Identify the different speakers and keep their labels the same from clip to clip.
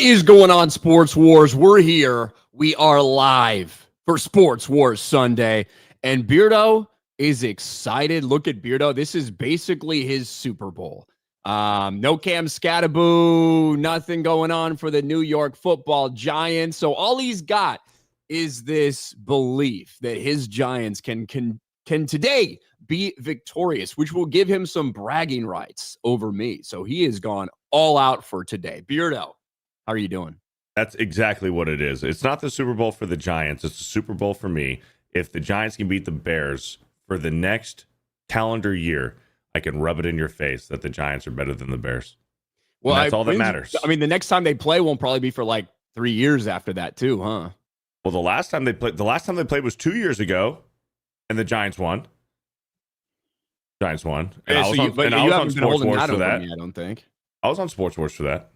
Speaker 1: What is going on, Sports Wars? We're here. We are live for Sports Wars Sunday. And Beardo is excited. Look at Beardo. This is basically his Super Bowl. No Cam Scattaboo, nothing going on for the New York Football Giants. So all he's got is this belief that his Giants can today be victorious, which will give him some bragging rights over me. So he has gone all out for today. Beardo, how are you doing?
Speaker 2: That's exactly what it is. It's not the Super Bowl for the Giants. It's the Super Bowl for me. If the Giants can beat the Bears for the next calendar year, I can rub it in your face that the Giants are better than the Bears. Well, and that's all that matters.
Speaker 1: I mean, the next time they play won't probably be for like 3 years after that too, huh?
Speaker 2: Well, the last time they played was 2 years ago, and the Giants won. Giants won. And I was on Sports Wars for that.
Speaker 1: I don't think.
Speaker 2: I was on Sports Wars for that.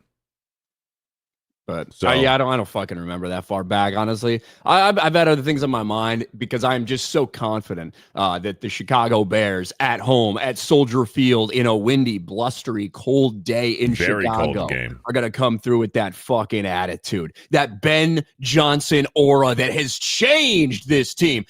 Speaker 1: But so, I don't fucking remember that far back, honestly. I've had other things on my mind because I'm just so confident that the Chicago Bears at home at Soldier Field in a windy, blustery, cold day in Chicago are going to come through with that fucking attitude, that Ben Johnson aura that has changed this team,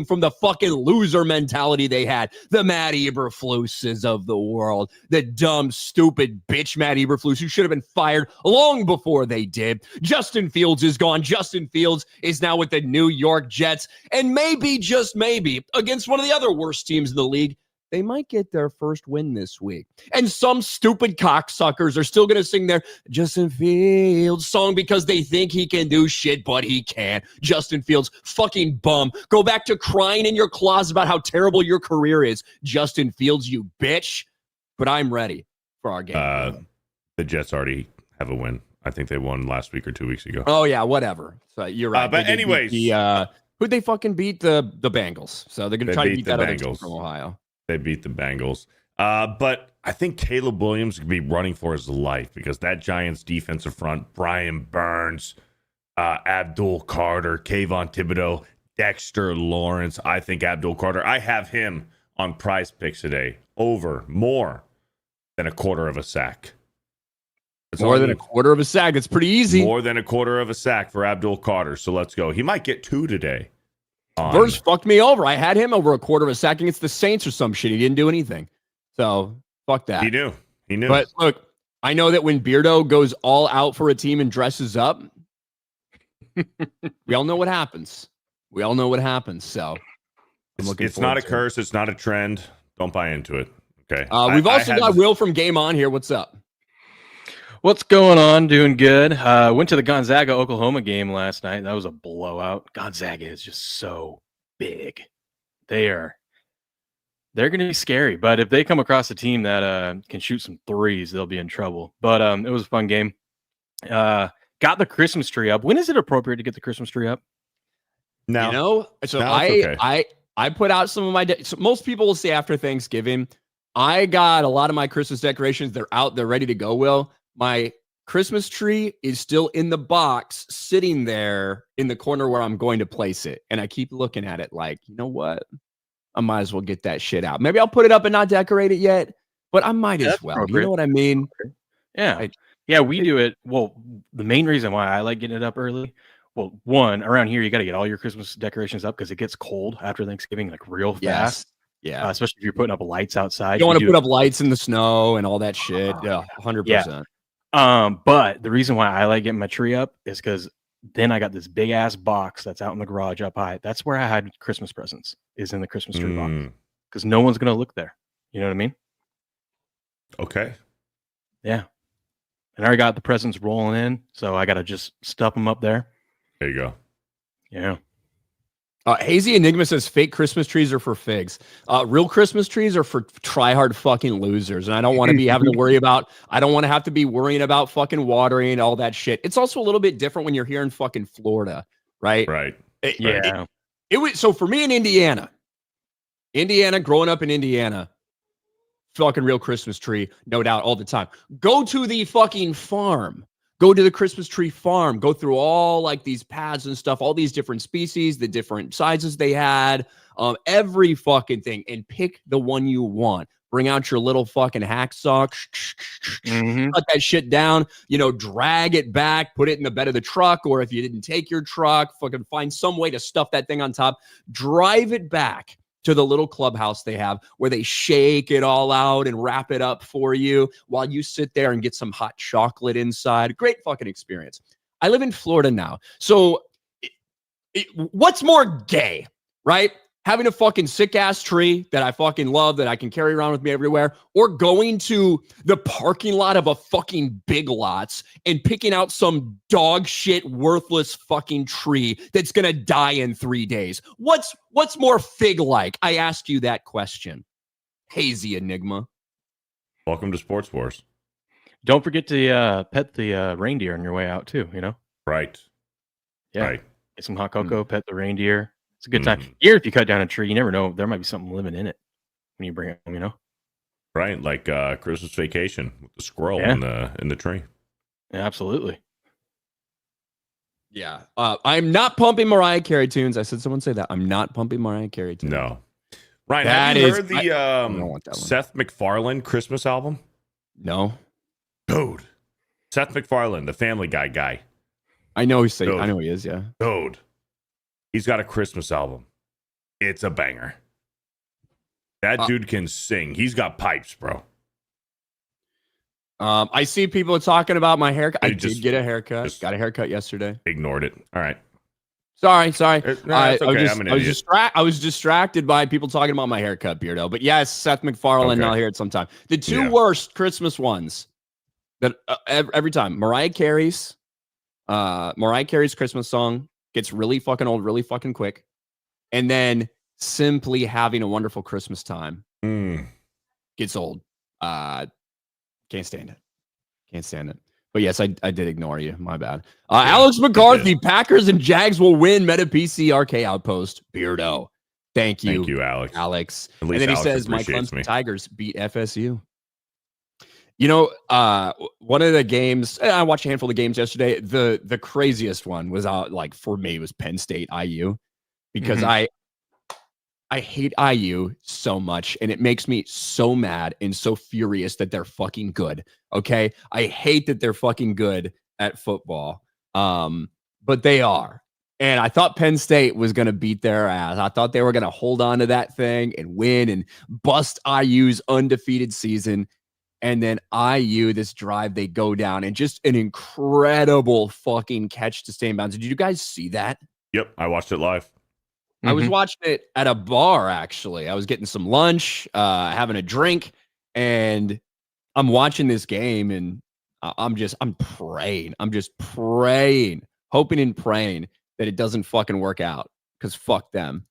Speaker 1: from the fucking loser mentality they had, the Matt Eberfluses of the world, the dumb, stupid bitch Matt Eberflus who should have been fired long before they did. Justin Fields is gone. Justin Fields is now with the New York Jets. And maybe, just maybe, against one of the other worst teams in the league, they might get their first win this week. And some stupid cocksuckers are still going to sing their Justin Fields song because they think he can do shit, but he can't. Justin Fields, fucking bum. Go back to crying in your closet about how terrible your career is. Justin Fields, you bitch. But I'm ready for our game.
Speaker 2: The Jets already have a win. I think they won last week or 2 weeks ago.
Speaker 1: Oh, yeah, whatever. So you're right.
Speaker 2: But anyways.
Speaker 1: Who'd they fucking beat? The Bengals. So they're going to try to beat that other team from Ohio.
Speaker 2: They beat the Bengals. But I think Caleb Williams could be running for his life because that Giants defensive front, Brian Burns, Abdul Carter, Kayvon Thibodeau, Dexter Lawrence. I think Abdul Carter, I have him on Prize Picks today over more than a quarter of a sack.
Speaker 1: More than a quarter of a sack. It's pretty easy.
Speaker 2: More than a quarter of a sack for Abdul Carter. So let's go. He might get 2 today.
Speaker 1: Burns fucked me over. I had him over a quarter of a sack against the Saints or some shit. He didn't do anything. So fuck that.
Speaker 2: He knew.
Speaker 1: But look, I know that when Beardo goes all out for a team and dresses up, we all know what happens. So
Speaker 2: it's not a curse. It's not a trend. Don't buy into it. Okay.
Speaker 1: We've also got Will from Game On here. What's up?
Speaker 3: What's going on? Doing good. Went to the Gonzaga-Oklahoma game last night. That was a blowout. Gonzaga is just so big. They're going to be scary. But if they come across a team that can shoot some threes, they'll be in trouble. But it was a fun game. Got the Christmas tree up. When is it appropriate to get the Christmas tree up?
Speaker 1: No. So I put out some of my so most people will say after Thanksgiving. I got a lot of my Christmas decorations. They're out. They're ready to go, Will. My Christmas tree is still in the box, sitting there in the corner where I'm going to place it. And I keep looking at it like, you know what? I might as well get that shit out. Maybe I'll put it up and not decorate it yet, but I might as well. You know what I mean?
Speaker 3: Yeah. Yeah, we do it. Well, the main reason why I like getting it up early, well, one, around here, you got to get all your Christmas decorations up because it gets cold after Thanksgiving, like real fast.
Speaker 1: Yeah.
Speaker 3: Especially if you're putting up lights outside.
Speaker 1: You don't want to put up lights in the snow and all that shit. Yeah, 100%.
Speaker 3: Yeah. But the reason why I like getting my tree up is because then I got this big ass box that's out in the garage up high. That's where I had Christmas presents, is in the Christmas tree box. Because no one's going to look there. You know what I mean?
Speaker 2: Okay.
Speaker 3: Yeah. And I already got the presents rolling in, so I got to just stuff them up there.
Speaker 2: There you go.
Speaker 3: Yeah.
Speaker 1: Hazy Enigma says fake Christmas trees are for figs. Real Christmas trees are for try-hard fucking losers. And I don't want to be having to worry about, I don't want to have to be worrying about fucking watering and all that shit. It's also a little bit different when you're here in fucking Florida, right?
Speaker 2: Right.
Speaker 1: It was, so for me in Indiana, growing up in Indiana, fucking real Christmas tree, no doubt, all the time. Go to the fucking farm. Go to the Christmas tree farm, go through all like these paths and stuff, all these different species, the different sizes they had, every fucking thing, and pick the one you want. Bring out your little fucking hacksaw. Cut that shit down. Drag it back. Put it in the bed of the truck. Or if you didn't take your truck, fucking find some way to stuff that thing on top. Drive it back to the little clubhouse they have where they shake it all out and wrap it up for you while you sit there and get some hot chocolate inside. Great fucking experience. I live in Florida now. So what's more gay, right? Having a fucking sick ass tree that I fucking love that I can carry around with me everywhere, or going to the parking lot of a fucking Big Lots and picking out some dog shit worthless fucking tree that's going to die in 3 days. What's more fig-like? I asked you that question. Hazy Enigma.
Speaker 2: Welcome to Sports Wars.
Speaker 3: Don't forget to pet the reindeer on your way out too,
Speaker 2: Right.
Speaker 3: Yeah.
Speaker 2: Right.
Speaker 3: Get some hot cocoa, pet the reindeer. It's a good time. Here, if you cut down a tree, you never know. There might be something living in it when you bring it home,
Speaker 2: Right. Like Christmas Vacation with the squirrel in the tree.
Speaker 3: Yeah, absolutely.
Speaker 1: Yeah. I'm not pumping Mariah Carey tunes. I said someone say that. I'm not pumping Mariah Carey tunes.
Speaker 2: No. Ryan, have you heard the Seth MacFarlane Christmas album?
Speaker 1: No.
Speaker 2: Dude. Seth MacFarlane, the Family Guy guy.
Speaker 1: I know he is, yeah.
Speaker 2: Dude. He's got a Christmas album. It's a banger. That dude can sing. He's got pipes, bro.
Speaker 1: I see people talking about my haircut. I did get a haircut. Got a haircut yesterday.
Speaker 2: Ignored it. All right.
Speaker 1: Sorry.
Speaker 2: Okay.
Speaker 1: I was distracted by people talking about my haircut, Beardo. But yes, Seth MacFarlane. I'll hear it sometime. The two worst Christmas ones that every time Mariah Carey's Christmas song gets really fucking old, really fucking quick, and then Simply Having a Wonderful Christmas Time gets old. Can't stand it. But yes, I did ignore you. My bad. Alex McCarthy, Packers and Jags will win. Meta PC RK Outpost. Beardo. Thank you, Alex. And then he says, my Clemson Tigers beat FSU. One of the games, I watched a handful of games yesterday. The craziest one was for me was Penn State IU, because I hate IU so much, and it makes me so mad and so furious that they're fucking good. Okay. I hate that they're fucking good at football. But they are. And I thought Penn State was going to beat their ass. I thought they were going to hold on to that thing and win and bust IU's undefeated season. And then IU, this drive, they go down, and just an incredible fucking catch to stay in bounds. Did you guys see that?
Speaker 2: Yep. I watched it live.
Speaker 1: I was watching it at a bar, actually. I was getting some lunch, having a drink, and I'm watching this game, and I'm praying. I'm just praying, hoping and praying that it doesn't fucking work out, because fuck them.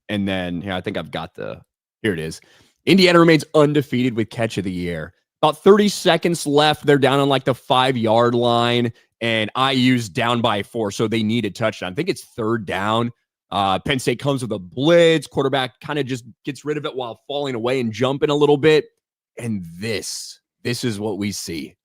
Speaker 1: And then I think I've got here it is. Indiana remains undefeated with catch of the year. About 30 seconds left. They're down on the 5-yard line, and IU's down by 4, so they need a touchdown. I think it's third down. Penn State comes with a blitz. Quarterback kind of just gets rid of it while falling away and jumping a little bit. And this is what we see.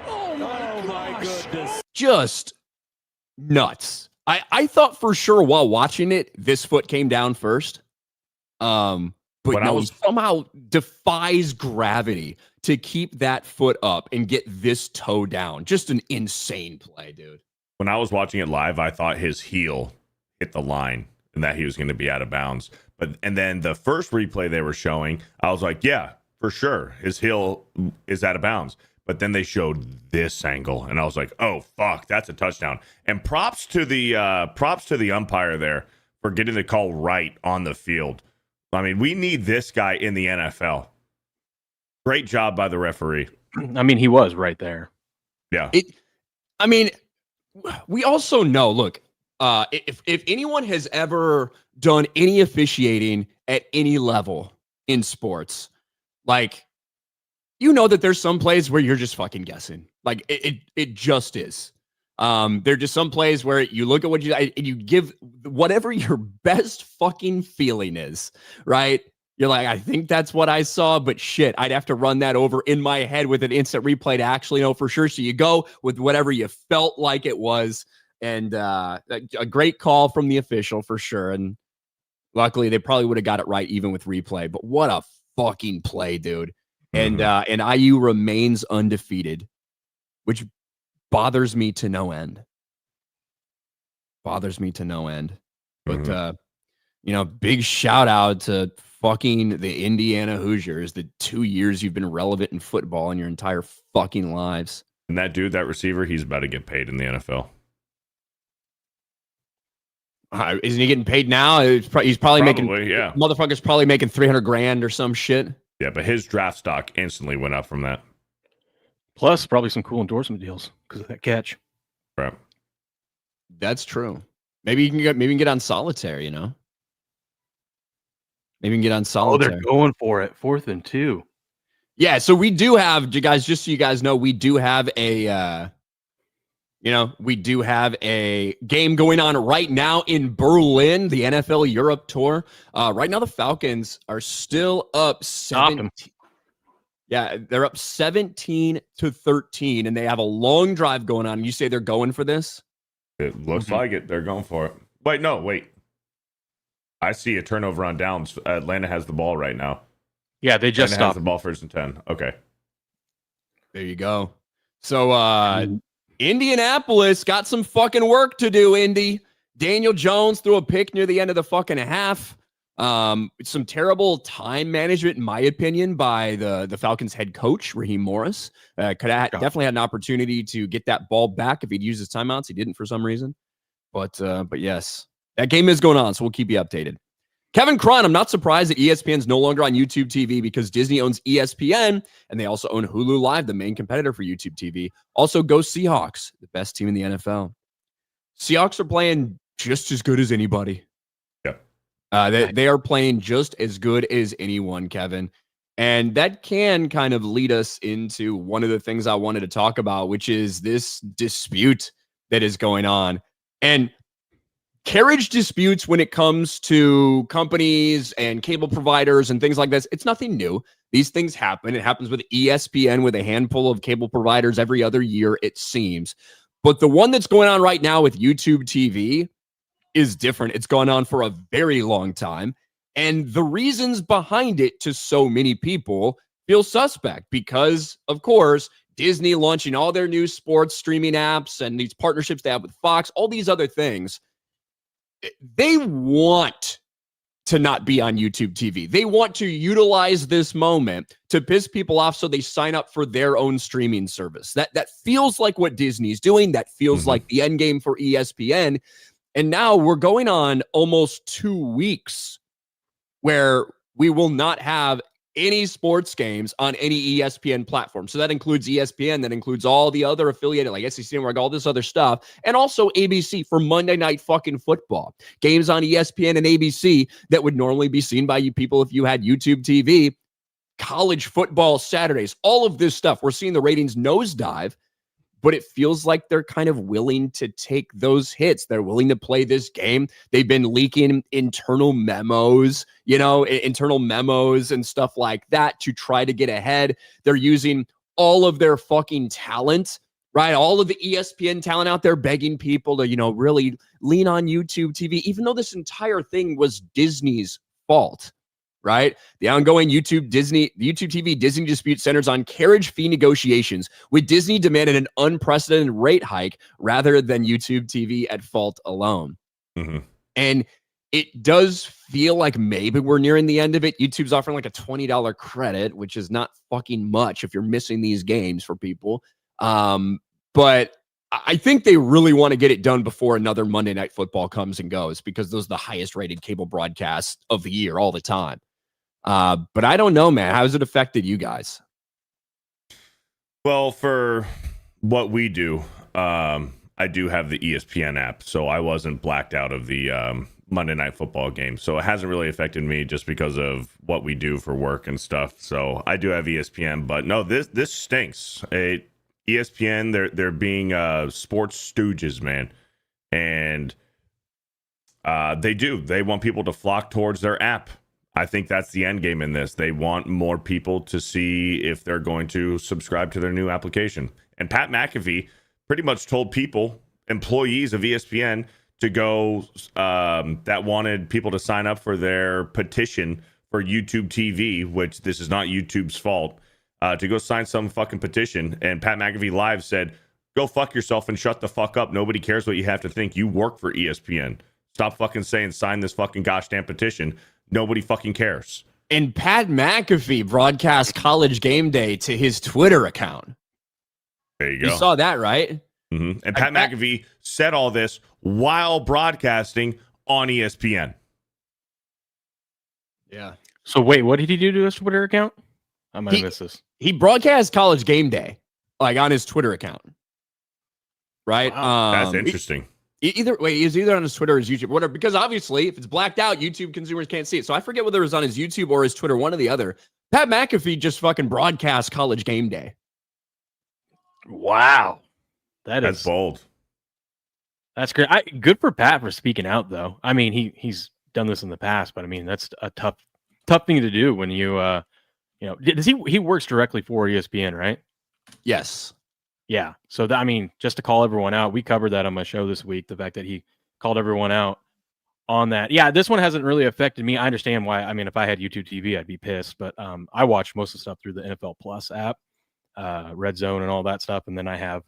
Speaker 1: Oh my goodness. Just nuts. I thought for sure while watching it, this foot came down first. But no, somehow defies gravity to keep that foot up and get this toe down. Just an insane play, dude.
Speaker 2: When I was watching it live, I thought his heel hit the line and that he was going to be out of bounds. And then the first replay they were showing, I was like, yeah, for sure, his heel is out of bounds. But then they showed this angle, and I was like, oh fuck, that's a touchdown. And props to the umpire there for getting the call right on the field. I mean, we need this guy in the NFL. Great job by the referee.
Speaker 3: I mean, he was right there.
Speaker 2: Yeah.
Speaker 1: We also know, look, if anyone has ever done any officiating at any level in sports, that there's some plays where you're just fucking guessing. It just is. There are just some plays where you look at what and you give whatever your best fucking feeling is, right? You're like, I think that's what I saw, but shit, I'd have to run that over in my head with an instant replay to actually know for sure. So you go with whatever you felt like it was. And a great call from the official for sure. And luckily, they probably would have got it right even with replay. But what a fucking play, dude. And IU remains undefeated, which bothers me to no end. But, big shout out to fucking the Indiana Hoosiers, the 2 years you've been relevant in football in your entire fucking lives.
Speaker 2: And that dude, that receiver, he's about to get paid in the NFL.
Speaker 1: Isn't he getting paid now? He's probably making, motherfucker's probably making $300,000 or some shit.
Speaker 2: Yeah, but his draft stock instantly went up from that.
Speaker 3: Plus, probably some cool endorsement deals because of that catch.
Speaker 2: Right.
Speaker 1: That's true. Maybe you can get on Solitaire, Maybe you can get on Solitaire.
Speaker 3: Oh, they're going for it. 4th and 2.
Speaker 1: Yeah, so we do have, you guys, just so you guys know, we do have a game going on right now in Berlin, the NFL Europe Tour. Right now, the Falcons are still up 17. Yeah, they're up 17-13, and they have a long drive going on. You say they're going for this?
Speaker 2: It looks like it. They're going for it. Wait. I see a turnover on downs. Atlanta has the ball right now.
Speaker 3: Yeah, they just
Speaker 2: Atlanta
Speaker 3: stopped.
Speaker 2: has the ball 1st and 10. Okay.
Speaker 1: There you go. So, Indianapolis got some fucking work to do, Indy. Daniel Jones threw a pick near the end of the fucking half. Some terrible time management, in my opinion, by the Falcons head coach, Raheem Morris. Definitely had an opportunity to get that ball back if he'd used his timeouts. He didn't for some reason. But yes, that game is going on, so we'll keep you updated. Kevin Cron, I'm not surprised that ESPN's no longer on YouTube TV because Disney owns ESPN, and they also own Hulu Live, the main competitor for YouTube TV. Also, go Seahawks, the best team in the NFL. Seahawks are playing just as good as anybody. They are playing just as good as anyone, Kevin. And that can kind of lead us into one of the things I wanted to talk about, which is this dispute that is going on. And carriage disputes when it comes to companies and cable providers and things like this, it's nothing new. These things happen. It happens with ESPN with a handful of cable providers every other year, it seems. But the one that's going on right now with YouTube TV is different. It's gone on for a very long time. And the reasons behind it to so many people feel suspect because, of course, Disney launching all their new sports streaming apps and these partnerships they have with Fox, all these other things, they want to not be on YouTube TV. They want to utilize this moment to piss people off so they sign up for their own streaming service. That feels like what Disney's doing. That feels like the end game for ESPN. And now we're going on almost 2 weeks where we will not have any sports games on any ESPN platform. So that includes ESPN, that includes all the other affiliated, like SEC Network, all this other stuff, and also ABC for Monday Night fucking Football. Games on ESPN and ABC that would normally be seen by you people if you had YouTube TV. College football Saturdays, all of this stuff. We're seeing the ratings nosedive, but it feels like they're kind of willing to take those hits. They're willing to play this game. They've been leaking internal memos, internal memos and stuff like that to try to get ahead. They're using all of their fucking talent, right? All of the ESPN talent out there begging people to, really lean on YouTube TV, even though this entire thing was Disney's fault. Right? The ongoing YouTube TV Disney dispute centers on carriage fee negotiations, with Disney demanding an unprecedented rate hike rather than YouTube TV at fault alone. And it does feel like maybe we're nearing the end of it. YouTube's offering like a $20 credit, which is not fucking much if you're missing these games for people. But I think they really want to get it done before another Monday Night Football comes and goes, because those are the highest rated cable broadcasts of the year all the time. But I don't know, man. How has it affected you guys?
Speaker 2: Well, for what we do, I do have the ESPN app, so I wasn't blacked out of the Monday Night Football game. So it hasn't really affected me just because of what we do for work and stuff. So I do have ESPN, but no, this stinks. ESPN, they're being sports stooges, man, and they want people to flock towards their app. I think that's the end game in this. They want more people to see if they're going to subscribe to their new application. And Pat McAfee pretty much told people, employees of ESPN, to go that wanted people to sign up for their petition for YouTube TV, which this is not YouTube's fault, to go sign some fucking petition. And Pat McAfee Live said, go fuck yourself and shut the fuck up. Nobody cares what you have to think. You work for ESPN. Stop fucking saying sign this fucking gosh damn petition. Nobody fucking cares.
Speaker 1: And Pat McAfee broadcast College Game Day to his Twitter account.
Speaker 2: There you go.
Speaker 1: You saw that, right?
Speaker 2: Mm-hmm. And Pat McAfee said all this while broadcasting on ESPN.
Speaker 1: Yeah.
Speaker 3: So wait, what did he do to his Twitter account? I might have missed this.
Speaker 1: He broadcast College Game Day, like on his Twitter account. Right?
Speaker 3: Wow.
Speaker 2: That's interesting.
Speaker 1: Either on his Twitter or his YouTube, whatever, because obviously if it's blacked out, YouTube consumers can't see it. So I forget whether it was on his YouTube or his Twitter, one or the other. Pat McAfee just fucking broadcast College Game Day.
Speaker 3: Wow.
Speaker 2: That's bold.
Speaker 3: That's great. Good for Pat for speaking out, though. I mean, he's done this in the past, but I mean, that's a tough thing to do when you does he works directly for ESPN, right?
Speaker 1: Yes.
Speaker 3: Yeah. So I mean, just to call everyone out, we covered that on my show this week. The fact that he called everyone out on that. Yeah, this one hasn't really affected me. I understand why. I mean, if I had YouTube TV, I'd be pissed. But I watch most of the stuff through the NFL Plus app, Red Zone, and all that stuff, and then I have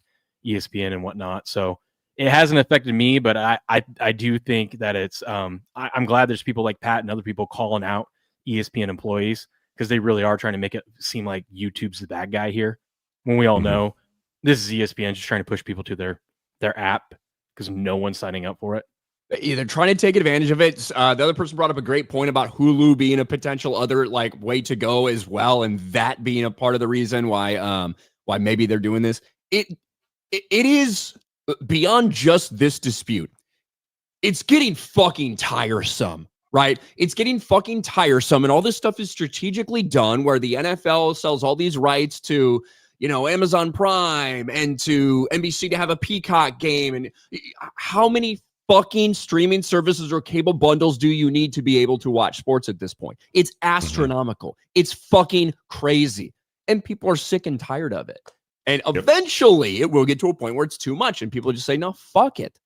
Speaker 3: ESPN and whatnot. So it hasn't affected me, but I do think that it's. I'm glad there's people like Pat and other people calling out ESPN employees because they really are trying to make it seem like YouTube's the bad guy here, when we all know this is ESPN just trying to push people to their app because no one's signing up for it.
Speaker 1: Yeah, they're trying to take advantage of it. The other person brought up a great point about Hulu being a potential other like way to go as well, and that being a part of the reason why maybe they're doing this. It is beyond just this dispute. It's getting fucking tiresome, right? It's getting fucking tiresome, and all this stuff is strategically done where the NFL sells all these rights to, Amazon Prime and to NBC to have a Peacock game. And how many fucking streaming services or cable bundles do you need to be able to watch sports at this point? It's astronomical. It's fucking crazy. And people are sick and tired of it. And eventually it will get to a point where it's too much and people just say, no, fuck it.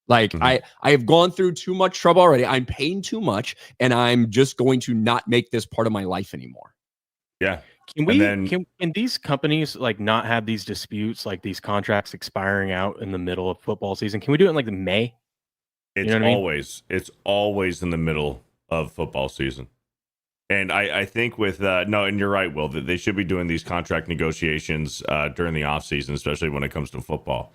Speaker 1: Like I have gone through too much trouble already. I'm paying too much and I'm just going to not make this part of my life anymore.
Speaker 2: Yeah.
Speaker 3: Can these companies like not have these disputes, like these contracts expiring out in the middle of football season? Can we do it in like the May?
Speaker 2: It's always in the middle of football season. And I think with and you're right, Will, that they should be doing these contract negotiations during the off season, especially when it comes to football.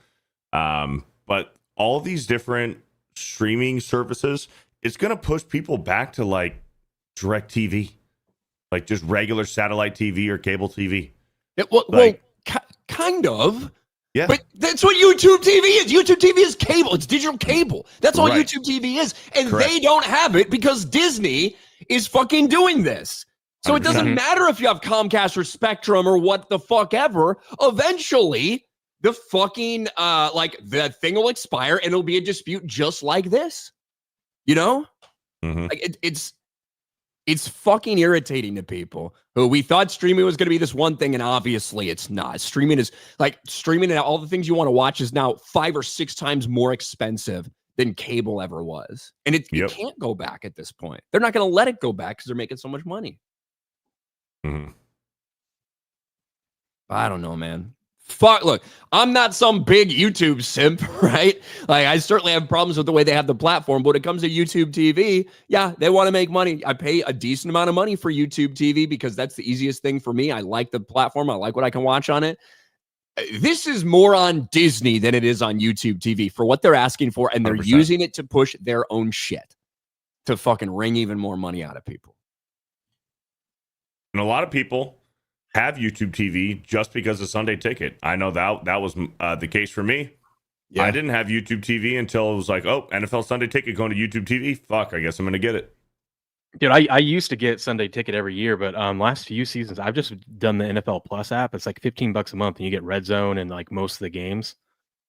Speaker 2: But all these different streaming services, it's going to push people back to like DirecTV, like just regular satellite TV or cable TV.
Speaker 1: Kind of.
Speaker 2: Yeah.
Speaker 1: But that's what YouTube TV is. YouTube TV is cable. It's digital cable. That's all YouTube TV is. And they don't have it because Disney is fucking doing this. So 100%. It doesn't matter if you have Comcast or Spectrum or what the fuck ever. Eventually, the fucking, the thing will expire and it'll be a dispute just like this. Like it's fucking irritating to people who we thought streaming was going to be this one thing, and obviously it's not. Streaming and all the things you want to watch is now 5 or 6 times more expensive than cable ever was. And it can't go back at this point. They're not going to let it go back because they're making so much money. I don't know, man. Fuck, look, I'm not some big YouTube simp, right? Like, I certainly have problems with the way they have the platform, but when it comes to YouTube TV, yeah, they want to make money. I pay a decent amount of money for YouTube TV because that's the easiest thing for me. I like the platform. I like what I can watch on it. This is more on Disney than it is on YouTube TV for what they're asking for, and they're 100%. Using it to push their own shit to fucking wring even more money out of people.
Speaker 2: And a lot of people have YouTube TV just because of Sunday Ticket. I know that was the case for me. Yeah. I didn't have YouTube TV until it was like, oh, NFL Sunday Ticket going to YouTube TV. Fuck, I guess I'm going to get it.
Speaker 3: Dude, I used to get Sunday Ticket every year, but last few seasons, I've just done the NFL Plus app. It's like $15 a month, and you get Red Zone and like most of the games.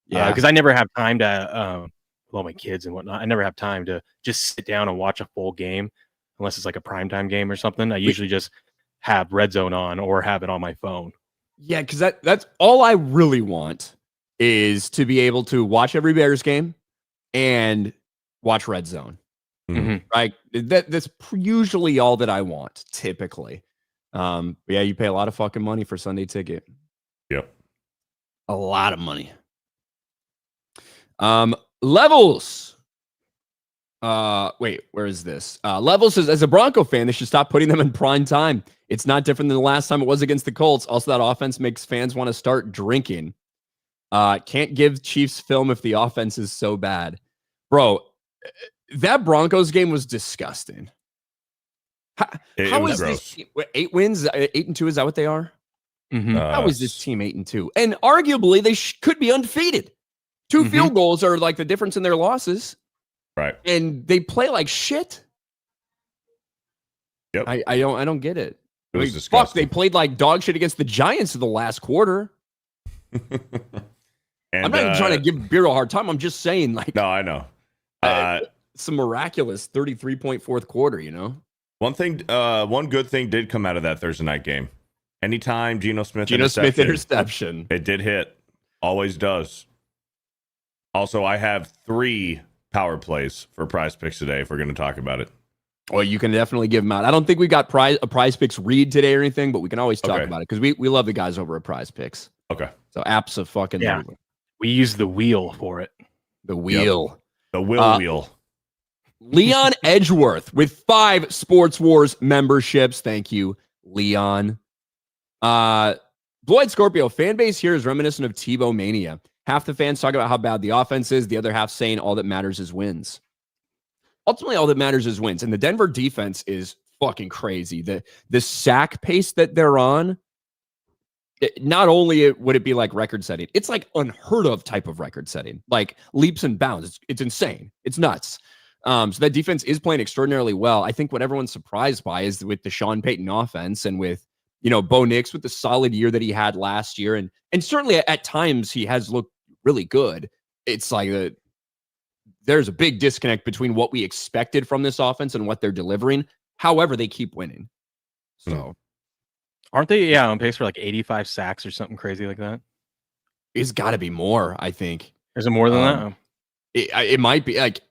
Speaker 3: Yeah, because I never have time to, with all my kids and whatnot, I never have time to just sit down and watch a full game. unless it's like a primetime game or something. I usually just have Red Zone on or have it on my phone.
Speaker 1: Yeah, because that's all I really want is to be able to watch every Bears game and watch Red Zone.
Speaker 3: Mm-hmm.
Speaker 1: Right? That's usually all that I want, typically. But yeah, you pay a lot of fucking money for Sunday ticket.
Speaker 2: Yep.
Speaker 1: A lot of money. Levels. Wait, where is this? Levels says, as a Bronco fan, they should stop putting them in prime time. It's not different than the last time it was against the Colts. Also, that offense makes fans want to start drinking. Can't give Chiefs film if the offense is so bad. Bro, that Broncos game was disgusting. How is this team, 8 wins? 8-2, is that what they are?
Speaker 3: Mm-hmm.
Speaker 1: How is this team 8-2? And arguably, they could be undefeated. 2 field goals are like the difference in their losses.
Speaker 2: Right.
Speaker 1: And they play like shit.
Speaker 2: Yep.
Speaker 1: I don't get it.
Speaker 2: It was disgusting.
Speaker 1: Fuck, they played like dog shit against the Giants in the last quarter.
Speaker 2: And,
Speaker 1: I'm not even trying to give Beer a hard time. I'm just saying, like,
Speaker 2: no, I know.
Speaker 1: Some miraculous 33-point fourth quarter, you know?
Speaker 2: One good thing did come out of that Thursday night game. Anytime Geno Smith
Speaker 1: interception.
Speaker 2: It did hit. Always does. Also, I have 3 power plays for Prize Picks today if we're going to talk about it.
Speaker 1: Well, you can definitely give them out. I don't think we got a Prize Picks read today or anything, but we can always talk about it because we love the guys over at Prize Picks.
Speaker 2: Okay.
Speaker 1: So apps
Speaker 3: yeah. We use the wheel for it.
Speaker 1: The wheel.
Speaker 2: Yep. The wheel.
Speaker 1: Leon Edgeworth with 5 Sports Wars memberships. Thank you, Leon. Floyd Scorpio, fan base here is reminiscent of Tebow mania. Half the fans talk about how bad the offense is. The other half saying all that matters is wins. Ultimately, all that matters is wins. And the Denver defense is fucking crazy. The sack pace that they're on, not only would it be like record setting, it's like unheard of type of record setting, like leaps and bounds. It's insane. It's nuts. So that defense is playing extraordinarily well. I think what everyone's surprised by is with the Sean Payton offense and with, Bo Nix with the solid year that he had last year. And certainly at times he has looked really good. It's like there's a big disconnect between what we expected from this offense and what they're delivering. However, they keep winning. So
Speaker 3: aren't they on pace for like 85 sacks or something crazy like that?
Speaker 1: It's got to be more, I think.
Speaker 3: Is it more than that?
Speaker 1: It might be. Like,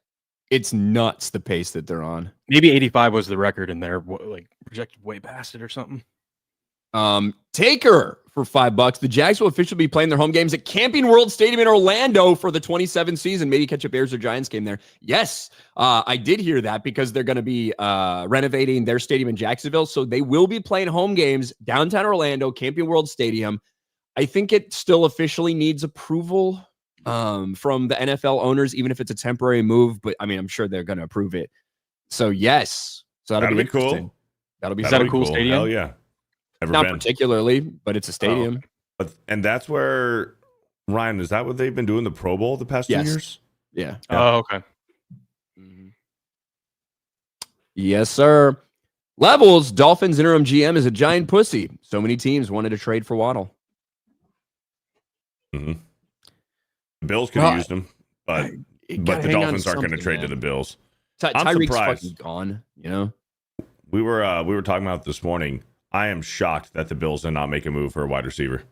Speaker 1: it's nuts the pace that they're on.
Speaker 3: Maybe 85 was the record and they're like projected way past it or something.
Speaker 1: Taker for $5. The Jags will officially be playing their home games at Camping World Stadium in Orlando for the 27th season. Maybe catch a Bears or Giants game there. Yes, I did hear that because they're going to be renovating their stadium in Jacksonville. So they will be playing home games downtown Orlando, Camping World Stadium. I think it still officially needs approval from the NFL owners, even if it's a temporary move. But I mean, I'm sure they're going to approve it. So yes, so that'll be
Speaker 2: cool.
Speaker 1: That'll be
Speaker 3: Is that a cool stadium?
Speaker 2: Hell yeah.
Speaker 1: Not particularly, but it's a stadium.
Speaker 2: And that's where, Ryan, is that what they've been doing the Pro Bowl the past 2 years?
Speaker 1: Yeah.
Speaker 3: Oh, okay.
Speaker 1: Mm-hmm. Yes, sir. Levels, Dolphins interim GM is a giant pussy. So many teams wanted to trade for Waddle.
Speaker 2: Mm-hmm. The Bills could have used him, but the Dolphins aren't going to trade to the Bills.
Speaker 1: Tyreek's fucking gone,
Speaker 2: We were talking about this morning. I am shocked that the Bills did not make a move for a wide receiver.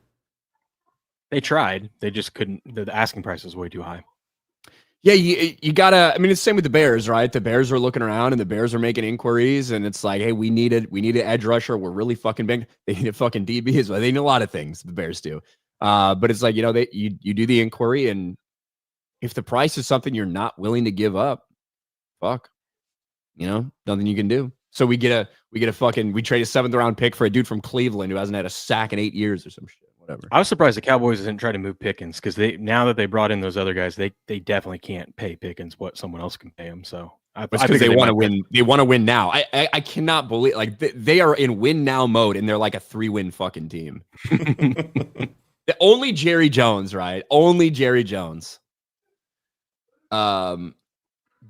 Speaker 3: They tried. They just couldn't. The asking price was way too high.
Speaker 1: Yeah, you gotta. I mean, it's the same with the Bears, right? The Bears are looking around and the Bears are making inquiries, and it's like, hey, we need an edge rusher. We're really fucking big. They need a fucking DB as well. They need a lot of things. The Bears do, but it's like you do the inquiry, and if the price is something you're not willing to give up, fuck, nothing you can do. So we trade a 7th round pick for a dude from Cleveland who hasn't had a sack in 8 years or some shit. Whatever.
Speaker 3: I was surprised the Cowboys didn't try to move Pickens because now that they brought in those other guys, they definitely can't pay Pickens what someone else can pay him. So
Speaker 1: because they want to win. They want to win now. I cannot believe they are in win now mode and they're like a 3-win fucking team. Only Jerry Jones, right? Only Jerry Jones.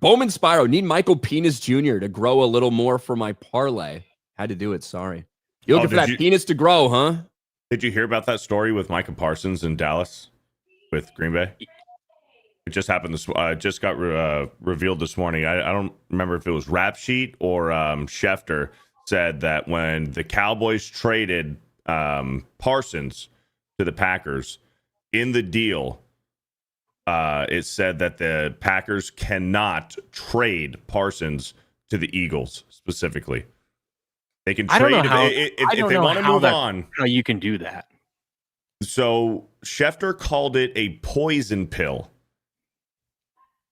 Speaker 1: Bowman Spyro, need Michael Penis Jr. to grow a little more for my parlay. Had to do it. Sorry. You're looking for that penis to grow, huh?
Speaker 2: Did you hear about that story with Micah Parsons in Dallas with Green Bay? It just happened this. Just got revealed this morning. I don't remember if it was Rap Sheet or Schefter said that when the Cowboys traded Parsons to the Packers in the deal, it said that the Packers cannot trade Parsons to the Eagles specifically. They can trade if they want to move on.
Speaker 3: How you can do that?
Speaker 2: So Schefter called it a poison pill.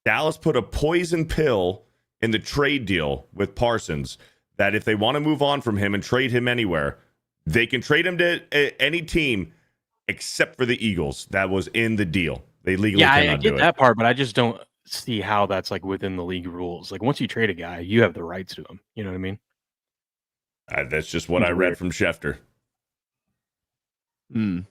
Speaker 2: Dallas put a poison pill in the trade deal with Parsons that if they want to move on from him and trade him anywhere, they can trade him to any team except for the Eagles. That was in the deal. They legally cannot do it.
Speaker 3: Yeah, I get that part, but I just don't see how that's like within the league rules. Like once you trade a guy, you have the rights to him. You know what I mean?
Speaker 2: That's just what I read from Schefter.
Speaker 1: Yeah.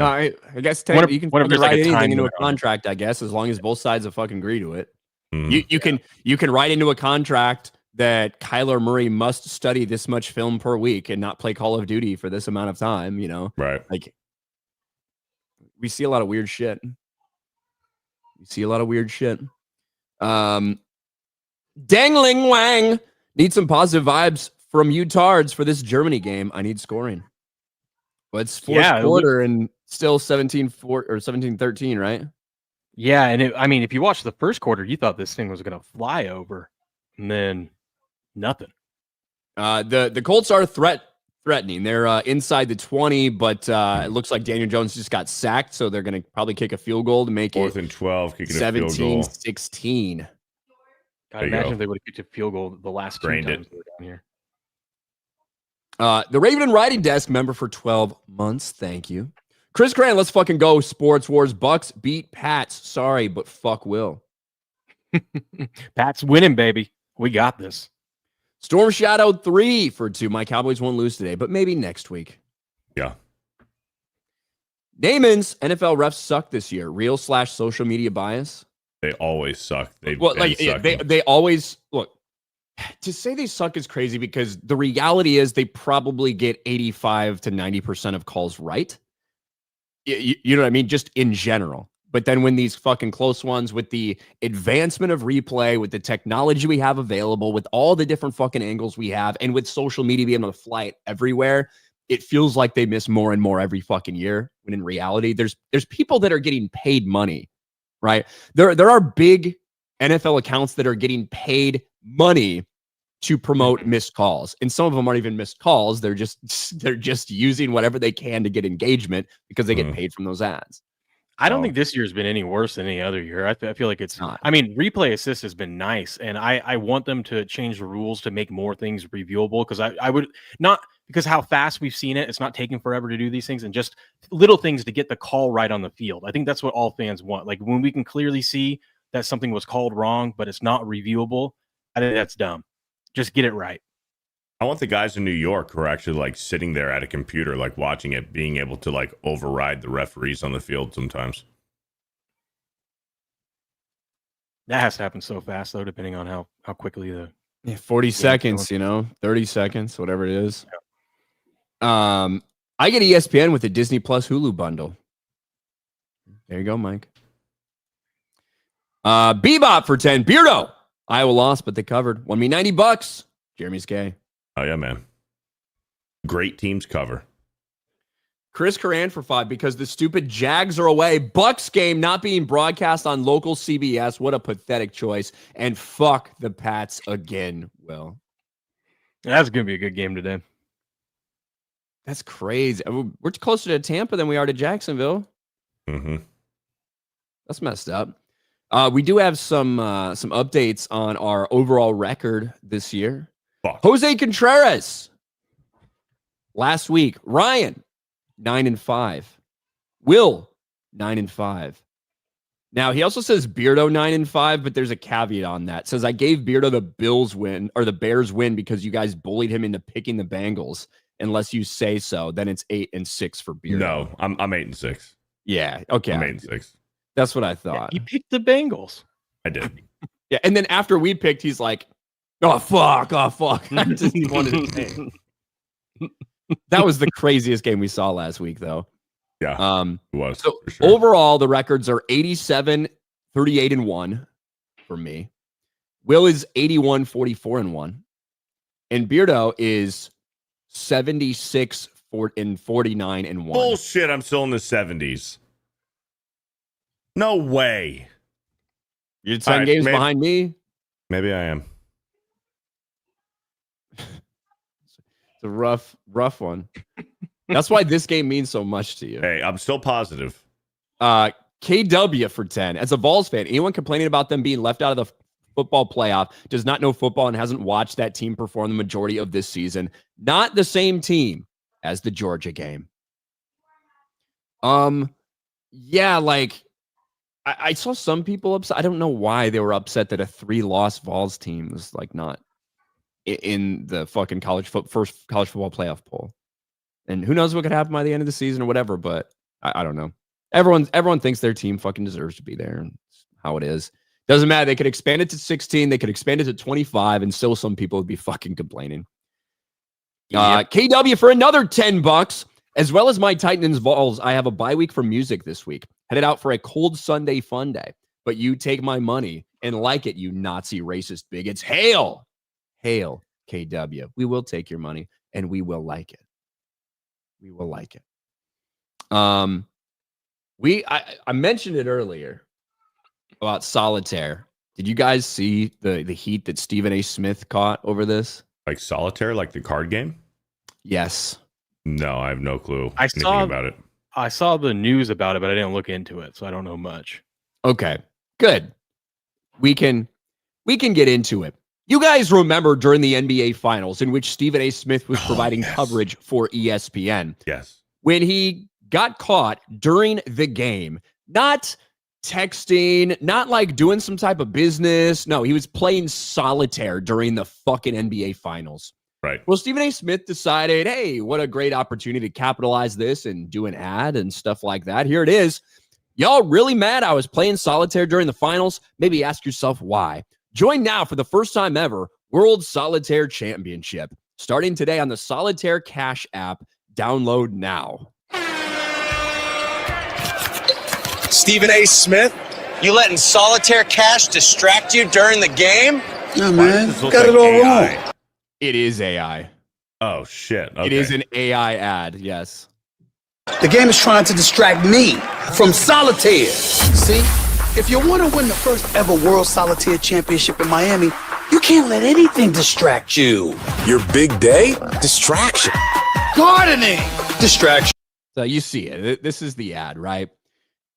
Speaker 1: I guess you can write anything into a contract, I guess, as long as both sides have fucking agree to it. You can write into a contract that Kyler Murray must study this much film per week and not play Call of Duty for this amount of time, you know?
Speaker 2: Right.
Speaker 1: Like, we see a lot of weird shit. Dangling Wang needs some positive vibes from you tards for this Germany game. I need scoring. Well, it's fourth quarter and still 17-4 or 17-13, right?
Speaker 3: Yeah, and if you watch the first quarter, you thought this thing was going to fly over, and then nothing.
Speaker 1: The Colts are threatening. They're inside the 20, but it looks like Daniel Jones just got sacked, so they're going to probably kick a field goal to make
Speaker 2: 4th and 12, kicking a field goal.
Speaker 1: 17-16.
Speaker 3: God, imagine if they would have kicked a field goal the last 2 times they were down here.
Speaker 1: The Raven and Writing Desk member for 12 months. Thank you. Chris Cran, let's fucking go. Sports Wars. Bucks beat Pats. Sorry, but fuck Will.
Speaker 3: Pats winning, baby. We got this.
Speaker 1: Storm Shadow 3 for 2. My Cowboys won't lose today, but maybe next week.
Speaker 2: Yeah.
Speaker 1: Damon's NFL refs suck this year. Real/social media bias.
Speaker 2: They always suck. They
Speaker 1: always look. To say they suck is crazy because the reality is they probably get 85 to 90% of calls right. You know what I mean? Just in general. But then when these fucking close ones with the advancement of replay, with the technology we have available, with all the different fucking angles we have, and with social media being able to fly it everywhere, it feels like they miss more and more every fucking year. When in reality, there's people that are getting paid money, right? There are big NFL accounts that are getting paid money to promote missed calls, and some of them aren't even missed calls. They're just using whatever they can to get engagement because they get paid from those ads.
Speaker 3: I don't think this year's been any worse than any other year. I feel like it's not. I mean, replay assist has been nice, and I want them to change the rules to make more things reviewable because I would not, because how fast we've seen it. It's not taking forever to do these things, and just little things to get the call right on the field. I think that's what all fans want. Like when we can clearly see that something was called wrong, but it's not reviewable, I think that's dumb. Just get it right.
Speaker 2: I want the guys in New York who are actually like sitting there at a computer, like watching it, being able to like override the referees on the field sometimes.
Speaker 3: That has to happen so fast, though, depending on how quickly the
Speaker 1: 40 seconds, 30 seconds, whatever it is. Yeah. I get ESPN with the Disney Plus Hulu bundle. There you go, Mike. Bebop for 10. Beardo. Iowa lost, but they covered. Won me $90. Jeremy's gay.
Speaker 2: Oh, yeah, man. Great teams cover.
Speaker 1: Chris Coran for 5 because the stupid Jags are away. Bucks game not being broadcast on local CBS. What a pathetic choice. And fuck the Pats again, Will.
Speaker 3: That's going to be a good game today.
Speaker 1: That's crazy. We're closer to Tampa than we are to Jacksonville.
Speaker 2: Mm-hmm.
Speaker 1: That's messed up. We do have some updates on our overall record this year.
Speaker 2: Fuck.
Speaker 1: Jose Contreras last week. Ryan 9-5. Will 9-5. Now he also says Beardo 9-5, but there's a caveat on that. It says I gave Beardo the Bills win or the Bears win because you guys bullied him into picking the Bengals. Unless you say so, then it's 8-6 for Beardo.
Speaker 2: No, I'm 8-6.
Speaker 1: Yeah. Okay.
Speaker 2: I'm 8-6.
Speaker 1: That's what I thought.
Speaker 3: Yeah, he picked the Bengals.
Speaker 2: I did.
Speaker 1: Yeah, and then after we picked, he's like, "Oh fuck! I just wanted to say." That was the craziest game we saw last week, though.
Speaker 2: Yeah, it was.
Speaker 1: So
Speaker 2: for sure.
Speaker 1: overall, the records are 87, 38, and 1 for me. Will is 81, 44, and 1. And Beardo is 76, 49, and 1.
Speaker 2: Bullshit, I'm still in the 70s. No way.
Speaker 1: You're 10 games behind me?
Speaker 2: Maybe I am.
Speaker 1: It's a rough one. That's why this game means so much to you.
Speaker 2: Hey, I'm still positive.
Speaker 1: KW for 10. As a Vols fan, anyone complaining about them being left out of the football playoff does not know football and hasn't watched that team perform the majority of this season. Not the same team as the Georgia game. Yeah, like I saw some people upset. I don't know why they were upset that a 3-loss Vols team was like not in the fucking first college football playoff poll. And who knows what could happen by the end of the season or whatever, but I don't know. Everyone thinks their team fucking deserves to be there, and it's how it is. Doesn't matter. They could expand it to 16. They could expand it to 25, and still some people would be fucking complaining. KW for another $10. As well as my Titans Vols, I have a bye week for music this week. Headed out for a cold Sunday fun day. But you take my money and like it, you Nazi racist bigots. Hail! Hail, KW. We will take your money, and we will like it. We will like it. I mentioned it earlier about Solitaire. Did you guys see the heat that Stephen A. Smith caught over this?
Speaker 2: Like Solitaire, like the card game?
Speaker 1: Yes.
Speaker 2: No, I have no clue anything about it.
Speaker 3: I saw the news about it, but I didn't look into it, so I don't know much.
Speaker 1: Okay, good. We can get into it. You guys remember during the NBA Finals in which Stephen A. Smith was providing coverage for ESPN.
Speaker 2: Yes.
Speaker 1: When he got caught during the game, not texting, not like doing some type of business. No, he was playing solitaire during the fucking NBA Finals.
Speaker 2: Right.
Speaker 1: Well, Stephen A. Smith decided, hey, what a great opportunity to capitalize this and do an ad and stuff like that. Here it is. Y'all really mad I was playing solitaire during the finals? Maybe ask yourself why. Join now for the first time ever, World Solitaire Championship. Starting today on the Solitaire Cash app. Download now.
Speaker 4: Stephen A. Smith, you letting Solitaire Cash distract you during the game?
Speaker 5: Yeah, man. Got it all wrong.
Speaker 1: It is AI.
Speaker 2: Oh, shit. Okay.
Speaker 1: It is an AI ad, yes.
Speaker 5: The game is trying to distract me from solitaire. See, if you want to win the first ever World Solitaire Championship in Miami, you can't let anything distract you.
Speaker 4: Your big day? Distraction.
Speaker 5: Gardening. Distraction.
Speaker 1: So you see it. This is the ad, right?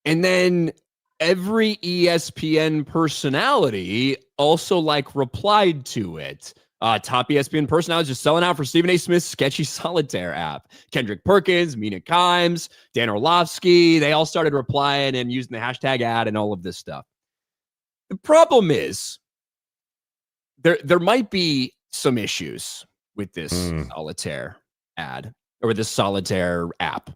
Speaker 1: And then every ESPN personality also like replied to it. Top ESPN personalities just selling out for Stephen A. Smith's sketchy solitaire app. Kendrick Perkins, Mina Kimes, Dan Orlovsky, they all started replying and using the hashtag ad and all of this stuff. The problem is there might be some issues with this solitaire ad or this solitaire app.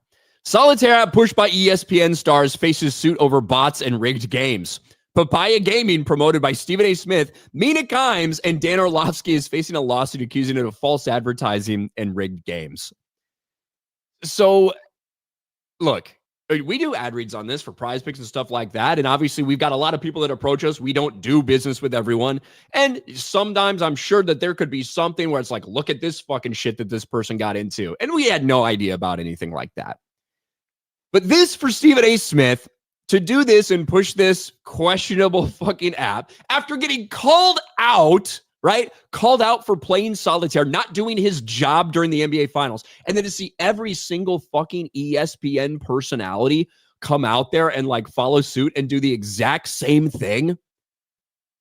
Speaker 1: Solitaire app pushed by ESPN stars faces suit over bots and rigged games. Papaya Gaming, promoted by Stephen A. Smith, Mina Kimes, and Dan Orlovsky is facing a lawsuit accusing it of false advertising and rigged games. So, look, we do ad reads on this for Prize Picks and stuff like that, and obviously we've got a lot of people that approach us. We don't do business with everyone, and sometimes I'm sure that there could be something where it's like, look at this fucking shit that this person got into, and we had no idea about anything like that. But this, for Stephen A. Smith, to do this and push this questionable fucking app after getting called out, right? Called out for playing solitaire, not doing his job during the NBA Finals. And then to see every single fucking ESPN personality come out there and like follow suit and do the exact same thing.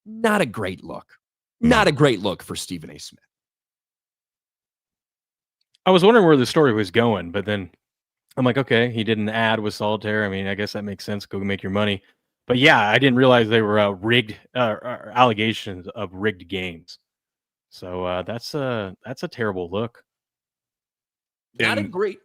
Speaker 1: Not a great look. Not a great look for Stephen A. Smith.
Speaker 3: I was wondering where the story was going, but then I'm like, okay, he did an ad with solitaire. I mean, I guess that makes sense. Go make your money. But yeah, I didn't realize they were rigged allegations of rigged games. So that's a terrible look.
Speaker 1: Not a great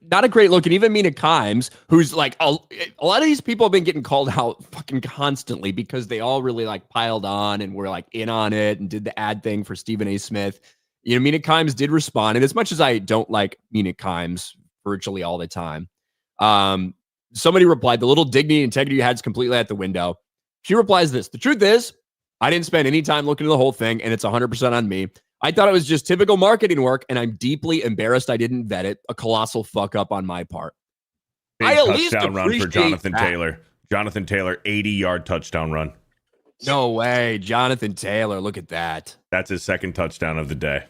Speaker 1: look. And even Mina Kimes, who's like a lot of these people have been getting called out fucking constantly because they all really like piled on and were like in on it and did the ad thing for Stephen A. Smith. You know, Mina Kimes did respond. And as much as I don't like Mina Kimes virtually all the time, somebody replied, the little dignity and integrity you had is completely out the window. She replies this. The truth is, I didn't spend any time looking at the whole thing, and it's 100% on me. I thought it was just typical marketing work, and I'm deeply embarrassed I didn't vet it. A colossal fuck up on my part.
Speaker 2: Big touchdown run for Jonathan Taylor. Jonathan Taylor, 80-yard touchdown run.
Speaker 1: No way. Jonathan Taylor, look at that.
Speaker 2: That's his second touchdown of the day.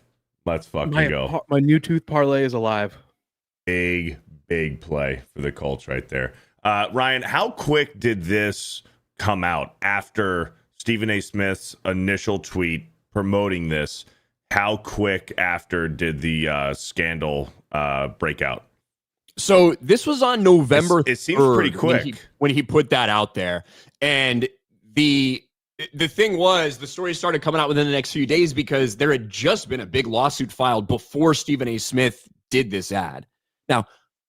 Speaker 2: Let's fucking go.
Speaker 3: My new tooth parlay is alive.
Speaker 2: Big play for the Colts right there. Ryan, how quick did this come out after Stephen A. Smith's initial tweet promoting this? How quick after did the scandal break out?
Speaker 1: So this was on November 3rd.
Speaker 2: It seems pretty quick.
Speaker 1: When he put that out there. And the thing was, the story started coming out within the next few days because there had just been a big lawsuit filed before Stephen A. Smith did this ad. Now,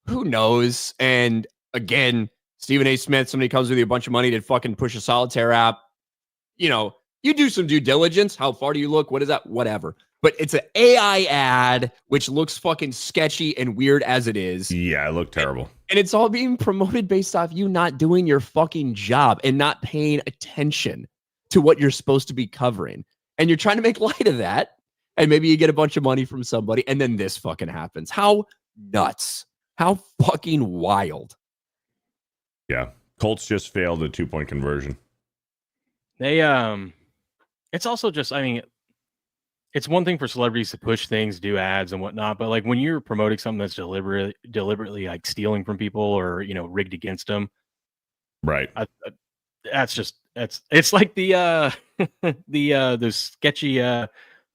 Speaker 1: who knows? And again, Stephen A. Smith, somebody comes with you a bunch of money to fucking push a Solitaire app. You know, you do some due diligence. How far do you look? What is that? Whatever. But it's an AI ad, which looks fucking sketchy and weird as it is.
Speaker 2: Yeah, it looked terrible.
Speaker 1: And it's all being promoted based off you not doing your fucking job and not paying attention to what you're supposed to be covering. And you're trying to make light of that. And maybe you get a bunch of money from somebody and then this fucking happens. How nuts. How fucking wild.
Speaker 2: Yeah. Colts just failed a 2-point conversion.
Speaker 3: They, it's also just, I mean, it's one thing for celebrities to push things, do ads and whatnot, but like when you're promoting something that's deliberately like stealing from people or, you know, rigged against them.
Speaker 2: Right.
Speaker 3: It's like the sketchy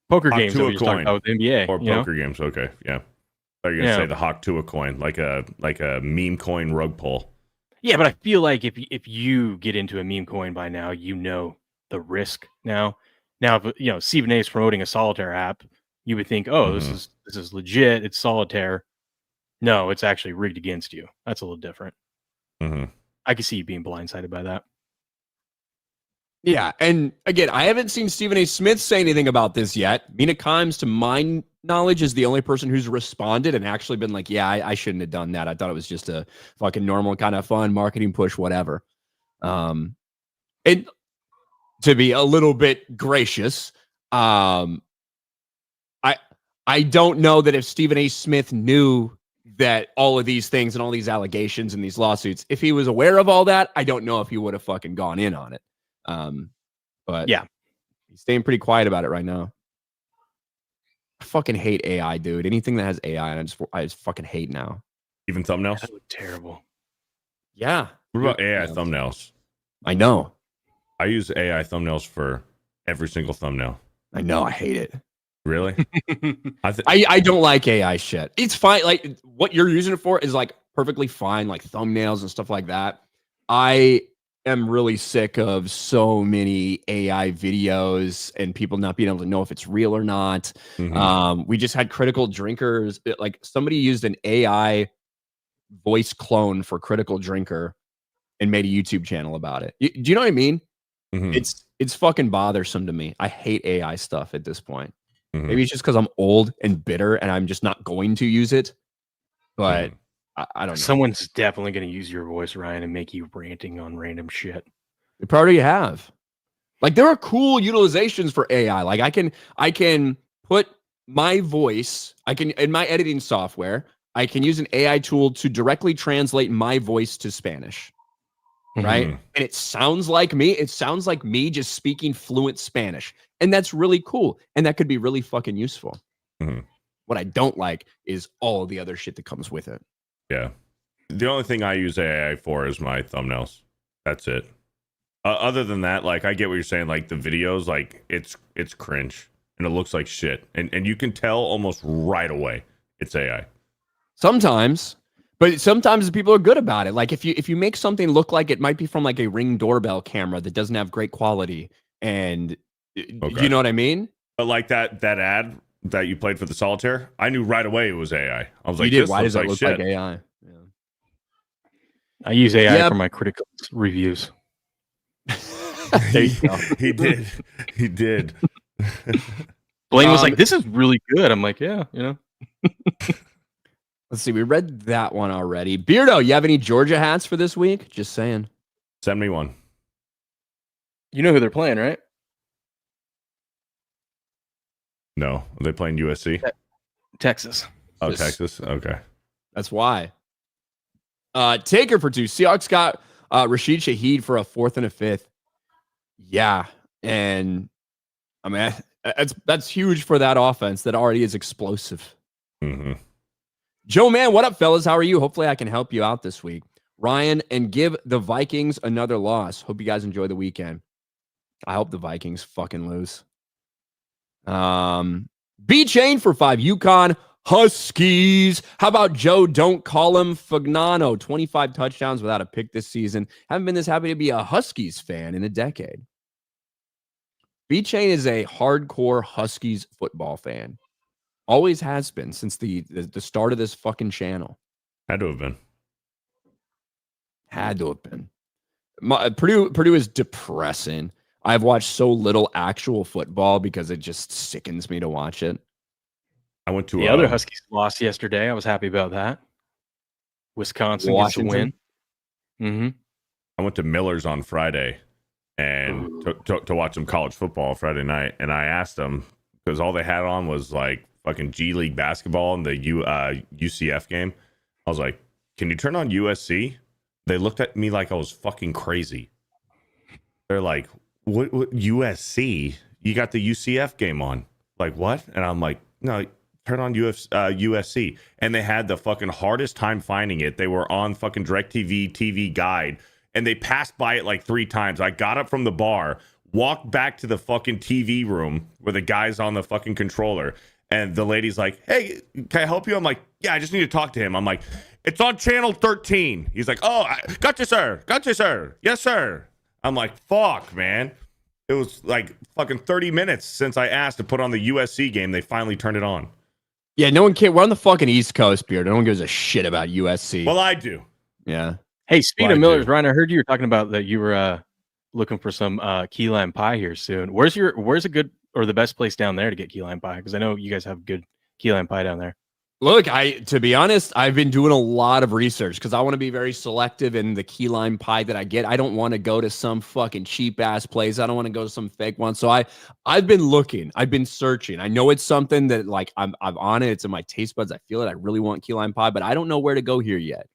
Speaker 3: poker
Speaker 2: Hawk
Speaker 3: games
Speaker 2: to
Speaker 3: that
Speaker 2: a
Speaker 3: we just talked
Speaker 2: coin.
Speaker 3: about with the NBA.
Speaker 2: Or poker games. Okay. Yeah. I thought you were going to say the Hawk to a coin, like a meme coin rug pull.
Speaker 3: Yeah, but I feel like if you get into a meme coin by now, you know the risk now. Now, if you know Stephen A is promoting a Solitaire app, you would think, oh, this is legit. It's Solitaire. No, it's actually rigged against you. That's a little different.
Speaker 2: Mm-hmm.
Speaker 3: I can see you being blindsided by that.
Speaker 1: Yeah, and again, I haven't seen Stephen A. Smith say anything about this yet. Mina Kimes, to my knowledge, is the only person who's responded and actually been like, yeah, I shouldn't have done that. I thought it was just a fucking normal kind of fun marketing push, whatever. And to be a little bit gracious, I don't know that if Stephen A. Smith knew that all of these things and all these allegations and these lawsuits, if he was aware of all that, I don't know if he would have fucking gone in on it. But yeah, he's staying pretty quiet about it right now. I fucking hate AI, dude. Anything that has AI, and I just fucking hate now.
Speaker 2: Even thumbnails?
Speaker 3: That looked terrible.
Speaker 1: Yeah.
Speaker 2: What about AI thumbnails?
Speaker 1: I know.
Speaker 2: I use AI thumbnails for every single thumbnail.
Speaker 1: I know. I hate it.
Speaker 2: Really?
Speaker 1: I don't like AI shit. It's fine. Like what you're using it for is like perfectly fine, like thumbnails and stuff like that. I am really sick of so many AI videos and people not being able to know if it's real or not.
Speaker 2: Mm-hmm.
Speaker 1: We just had Critical Drinkers. Like somebody used an AI voice clone for Critical Drinker and made a YouTube channel about it. Do you know what I mean?
Speaker 2: Mm-hmm.
Speaker 1: It's fucking bothersome to me. I hate AI stuff at this point.
Speaker 2: Mm-hmm.
Speaker 1: Maybe it's just because I'm old and bitter and I'm just not going to use it. But I don't know.
Speaker 3: Someone's definitely going to use your voice, Ryan, and make you ranting on random shit.
Speaker 1: They probably have. Like there are cool utilizations for AI. Like I can put my voice, in my editing software, I can use an AI tool to directly translate my voice to Spanish. Right? And it sounds like me. It sounds like me just speaking fluent Spanish. And that's really cool. And that could be really fucking useful.
Speaker 2: Mm-hmm.
Speaker 1: What I don't like is all of the other shit that comes with it.
Speaker 2: Yeah. The only thing I use AI for is my thumbnails. That's it. Other than that, like I get what you're saying. Like the videos, like it's cringe and it looks like shit. And you can tell almost right away it's AI.
Speaker 1: Sometimes. But sometimes people are good about it. Like if you make something look like it might be from like a Ring doorbell camera that doesn't have great quality, and you know what I mean?
Speaker 2: But like that ad that you played for the Solitaire, I knew right away it was AI. I was
Speaker 1: you
Speaker 2: like,
Speaker 1: did.
Speaker 2: this
Speaker 1: Why does that
Speaker 2: like
Speaker 1: look
Speaker 2: shit.
Speaker 1: like AI? Yeah.
Speaker 3: I use AI for my critical reviews.
Speaker 1: There you go.
Speaker 2: He did.
Speaker 3: Blaine was like, "This is really good." I'm like, "Yeah, you know."
Speaker 1: Let's see. We read that one already. Beardo, you have any Georgia hats for this week? Just saying.
Speaker 2: Send me one.
Speaker 3: You know who they're playing, right?
Speaker 2: No. Are they playing USC?
Speaker 3: Texas.
Speaker 2: Oh, Texas? Okay.
Speaker 1: That's why. Taker for 2. Seahawks got Rashid Shaheed for a 4th and a 5th. Yeah. And I mean, that's huge for that offense that already is explosive.
Speaker 2: Mm-hmm.
Speaker 1: Joe, man, what up, fellas? How are you? Hopefully I can help you out this week. Ryan, and give the Vikings another loss. Hope you guys enjoy the weekend. I hope the Vikings fucking lose. B-Chain for 5. UConn Huskies. How about Joe? Don't call him Fagnano. 25 touchdowns without a pick this season. Haven't been this happy to be a Huskies fan in a decade. B-Chain is a hardcore Huskies football fan. Always has been since the start of this fucking channel.
Speaker 2: Had to have been.
Speaker 1: Had to have been. Purdue is depressing. I've watched so little actual football because it just sickens me to watch it.
Speaker 2: I went to
Speaker 3: the other Huskies lost yesterday. I was happy about that. Wisconsin gets the win. Mm-hmm.
Speaker 2: I went to Miller's on Friday and to watch some college football Friday night, and I asked them because all they had on was like fucking G League basketball and the UCF game. I was like, "Can you turn on USC?" They looked at me like I was fucking crazy. They're like, what USC? You got the UCF game on. Like, what? And I'm like, no, turn on USC. And they had the fucking hardest time finding it. They were on fucking DirecTV TV Guide, and they passed by it like 3 times. I got up from the bar, walked back to the fucking TV room where the guy's on the fucking controller, and the lady's like, "Hey, can I help you?" I'm like, "Yeah, I just need to talk to him." I'm like, "It's on channel 13. He's like, "Oh, gotcha, sir. Gotcha, sir. Yes, sir." I'm like, fuck, man. It was like fucking 30 minutes since I asked to put on the USC game. They finally turned it on.
Speaker 1: Yeah, no one cares. We're on the fucking East Coast, Beard. No one gives a shit about USC.
Speaker 2: Well, I do.
Speaker 1: Yeah.
Speaker 3: Hey, speaking of Miller's, Ryan, I heard you were talking about that you were looking for some key lime pie here soon. Where's a good or the best place down there to get key lime pie? Because I know you guys have good key lime pie down there.
Speaker 1: Look, to be honest, I've been doing a lot of research because I want to be very selective in the key lime pie that I get. I don't want to go to some fucking cheap ass place. I don't want to go to some fake one. So I've been looking. I've been searching. I know it's something that like I'm on it. It's in my taste buds. I feel it. I really want key lime pie, but I don't know where to go here yet.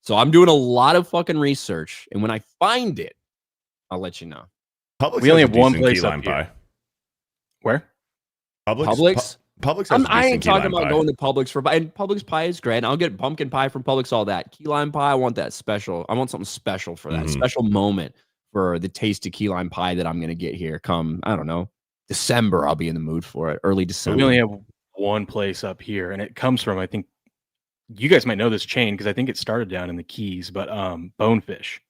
Speaker 1: So I'm doing a lot of fucking research, and when I find it, I'll let you know.
Speaker 2: Publix
Speaker 3: we only have one
Speaker 2: key
Speaker 3: place
Speaker 2: lime
Speaker 3: up here.
Speaker 2: pie.
Speaker 3: Where?
Speaker 2: Publix. Publix has
Speaker 1: I ain't talking about
Speaker 2: pie.
Speaker 1: going to Publix for pie. And Publix pie is great. I'll get pumpkin pie from Publix, all that. Key lime pie, I want that special. I want something special for that. Special moment for the taste of key lime pie that I'm going to get here come, I don't know, December. I'll be in the mood for it. Early December.
Speaker 3: We only have one place up here, and it comes from, I think, you guys might know this chain because I think it started down in the Keys, but Bonefish.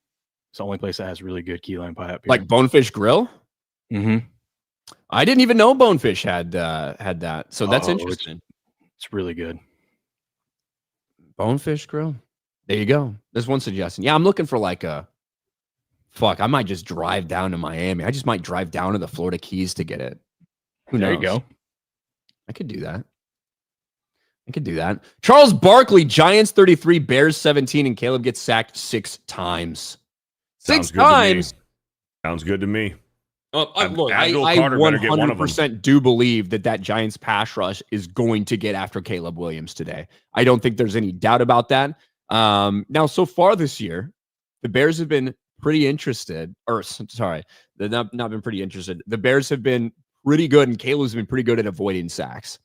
Speaker 3: It's the only place that has really good key lime pie up here.
Speaker 1: Like Bonefish Grill?
Speaker 3: Mm-hmm.
Speaker 1: I didn't even know Bonefish had that. So that's interesting.
Speaker 3: It's really good.
Speaker 1: Bonefish Grill. There you go. There's one suggestion. Yeah, I'm looking for like a I might just drive down to Miami. I just might drive down to the Florida Keys to get it. Who knows?
Speaker 3: There you go.
Speaker 1: I could do that. Charles Barkley, Giants 33, Bears 17, and Caleb gets sacked 6 times.
Speaker 2: Sounds
Speaker 1: 6 times.
Speaker 2: Sounds good to me.
Speaker 1: Look, I 100% do believe that Giants pass rush is going to get after Caleb Williams today. I don't think there's any doubt about that. Now, so far this year, the Bears have been pretty interested. They've not been pretty interested. The Bears have been pretty good, and Caleb's been pretty good at avoiding sacks,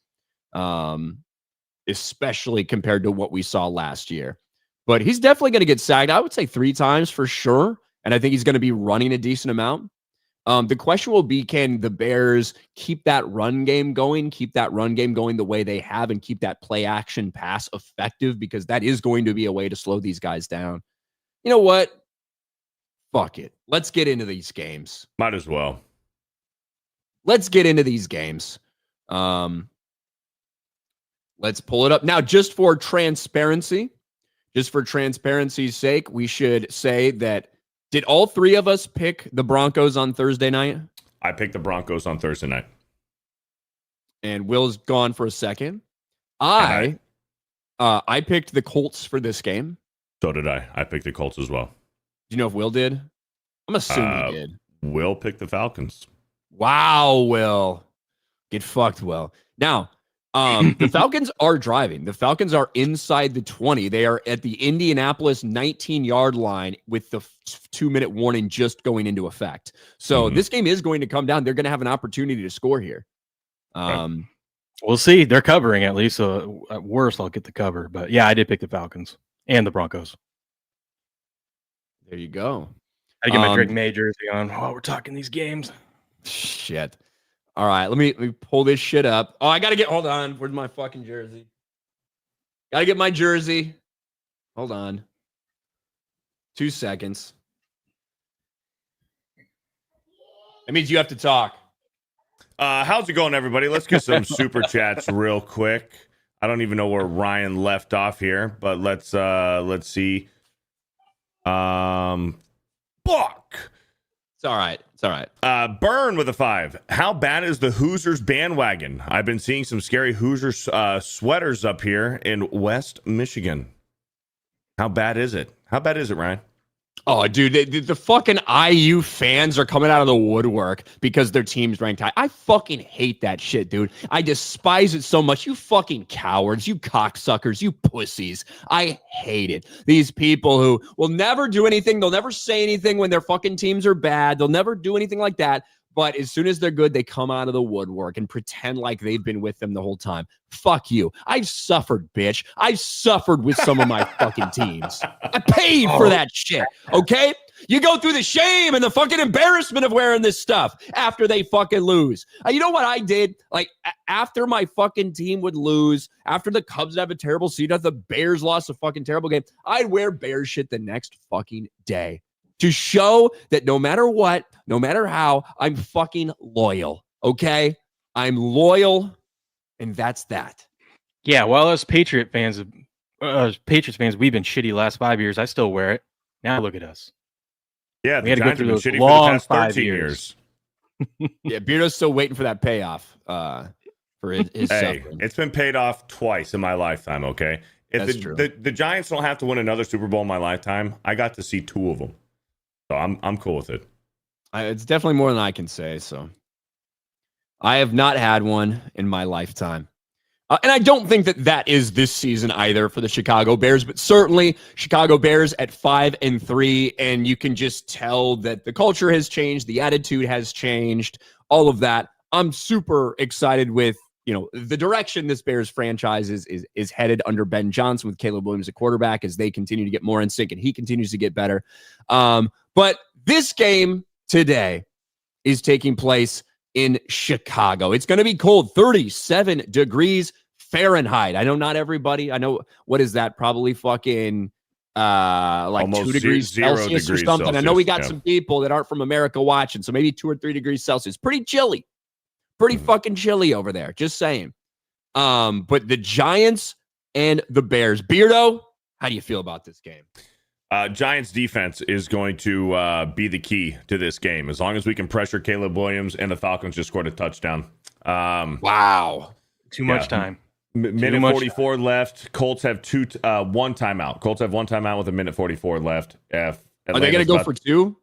Speaker 1: especially compared to what we saw last year. But he's definitely going to get sacked, I would say 3 times for sure, and I think he's going to be running a decent amount. The question will be, can the Bears keep that run game going the way they have and keep that play action pass effective? Because that is going to be a way to slow these guys down. You know what? Fuck it. Let's get into these games.
Speaker 2: Might as well.
Speaker 1: Let's get into these games. Let's pull it up. Now, just for transparency's sake, we should say that did all 3 of us pick the Broncos on Thursday night?
Speaker 2: I picked the Broncos on Thursday night.
Speaker 1: And Will's gone for a second. I picked the Colts for this game.
Speaker 2: So did I. I picked the Colts as well.
Speaker 1: Do you know if Will did? I'm assuming he did.
Speaker 2: Will picked the Falcons.
Speaker 1: Wow, Will. Get fucked, Will. Now, the Falcons are driving. The Falcons are inside the 20. They are at the Indianapolis 19-yard line with the 2-minute warning just going into effect. So this game is going to come down. They're going to have an opportunity to score here.
Speaker 3: We'll see. They're covering at least. So at worst, I'll get the cover. But yeah, I did pick the Falcons and the Broncos.
Speaker 1: There you go.
Speaker 3: I get my Drake May jersey on while we're talking these games.
Speaker 1: Shit. All right, let me pull this shit up. Oh, I gotta get. Hold on. Where's my fucking jersey? Gotta get my jersey. Hold on. 2 seconds. That means you have to talk.
Speaker 2: How's it going, everybody? Let's get some super chats real quick. I don't even know where Ryan left off here, but let's see. Fuck.
Speaker 1: It's all right. It's all right.
Speaker 2: Burn with a 5. How bad is the Hoosiers bandwagon? I've been seeing some scary Hoosiers sweaters up here in West Michigan. How bad is it? How bad is it, Ryan?
Speaker 1: Oh, dude, the fucking IU fans are coming out of the woodwork because their team's ranked high. I fucking hate that shit, dude. I despise it so much. You fucking cowards, you cocksuckers, you pussies. I hate it. These people who will never do anything. They'll never say anything when their fucking teams are bad. They'll never do anything like that. But as soon as they're good, they come out of the woodwork and pretend like they've been with them the whole time. Fuck you. I've suffered, bitch. I've suffered with some of my fucking teams. I paid for that shit, okay? You go through the shame and the fucking embarrassment of wearing this stuff after they fucking lose. You know what I did? Like, after my fucking team would lose, after the Cubs have a terrible season, after the Bears lost a fucking terrible game, I'd wear Bears shit the next fucking day. To show that no matter what, no matter how, I'm fucking loyal, okay? I'm loyal, and that's that.
Speaker 3: Yeah, well, as Patriots fans, we've been shitty the last 5 years. I still wear it. Now look at us.
Speaker 2: Yeah,
Speaker 3: we had to go through those
Speaker 2: shitty
Speaker 3: long
Speaker 2: for the past
Speaker 3: 5
Speaker 2: years.
Speaker 1: Yeah, Beardo's still waiting for that payoff for his suffering.
Speaker 2: It's been paid off twice in my lifetime, okay? If the Giants don't have to win another Super Bowl in my lifetime, I got to see 2 of them. So I'm cool with it.
Speaker 1: It's definitely more than I can say. So I have not had one in my lifetime. And I don't think that is this season either for the Chicago Bears, but certainly Chicago Bears at 5-3. And you can just tell that the culture has changed. The attitude has changed, all of that. I'm super excited with, the direction this Bears franchise is headed under Ben Johnson with Caleb Williams at quarterback as they continue to get more in sync and he continues to get better. But this game today is taking place in Chicago. It's going to be cold, 37 degrees Fahrenheit. I know not everybody. I know, what is that? Probably fucking like almost 2 degrees Celsius or something. Celsius, I know we got some people that aren't from America watching, so maybe 2 or 3 degrees Celsius. Pretty chilly. Pretty fucking chilly over there. Just saying. But the Giants and the Bears. Beardo, how do you feel about this game?
Speaker 2: Giants defense is going to be the key to this game. As long as we can pressure Caleb Williams, and the Falcons just scored a touchdown.
Speaker 1: Wow.
Speaker 3: Too much time.
Speaker 2: Minute 44 left. Colts have one timeout. Colts have one timeout with a minute 44 left.
Speaker 1: Are they going to go for 2?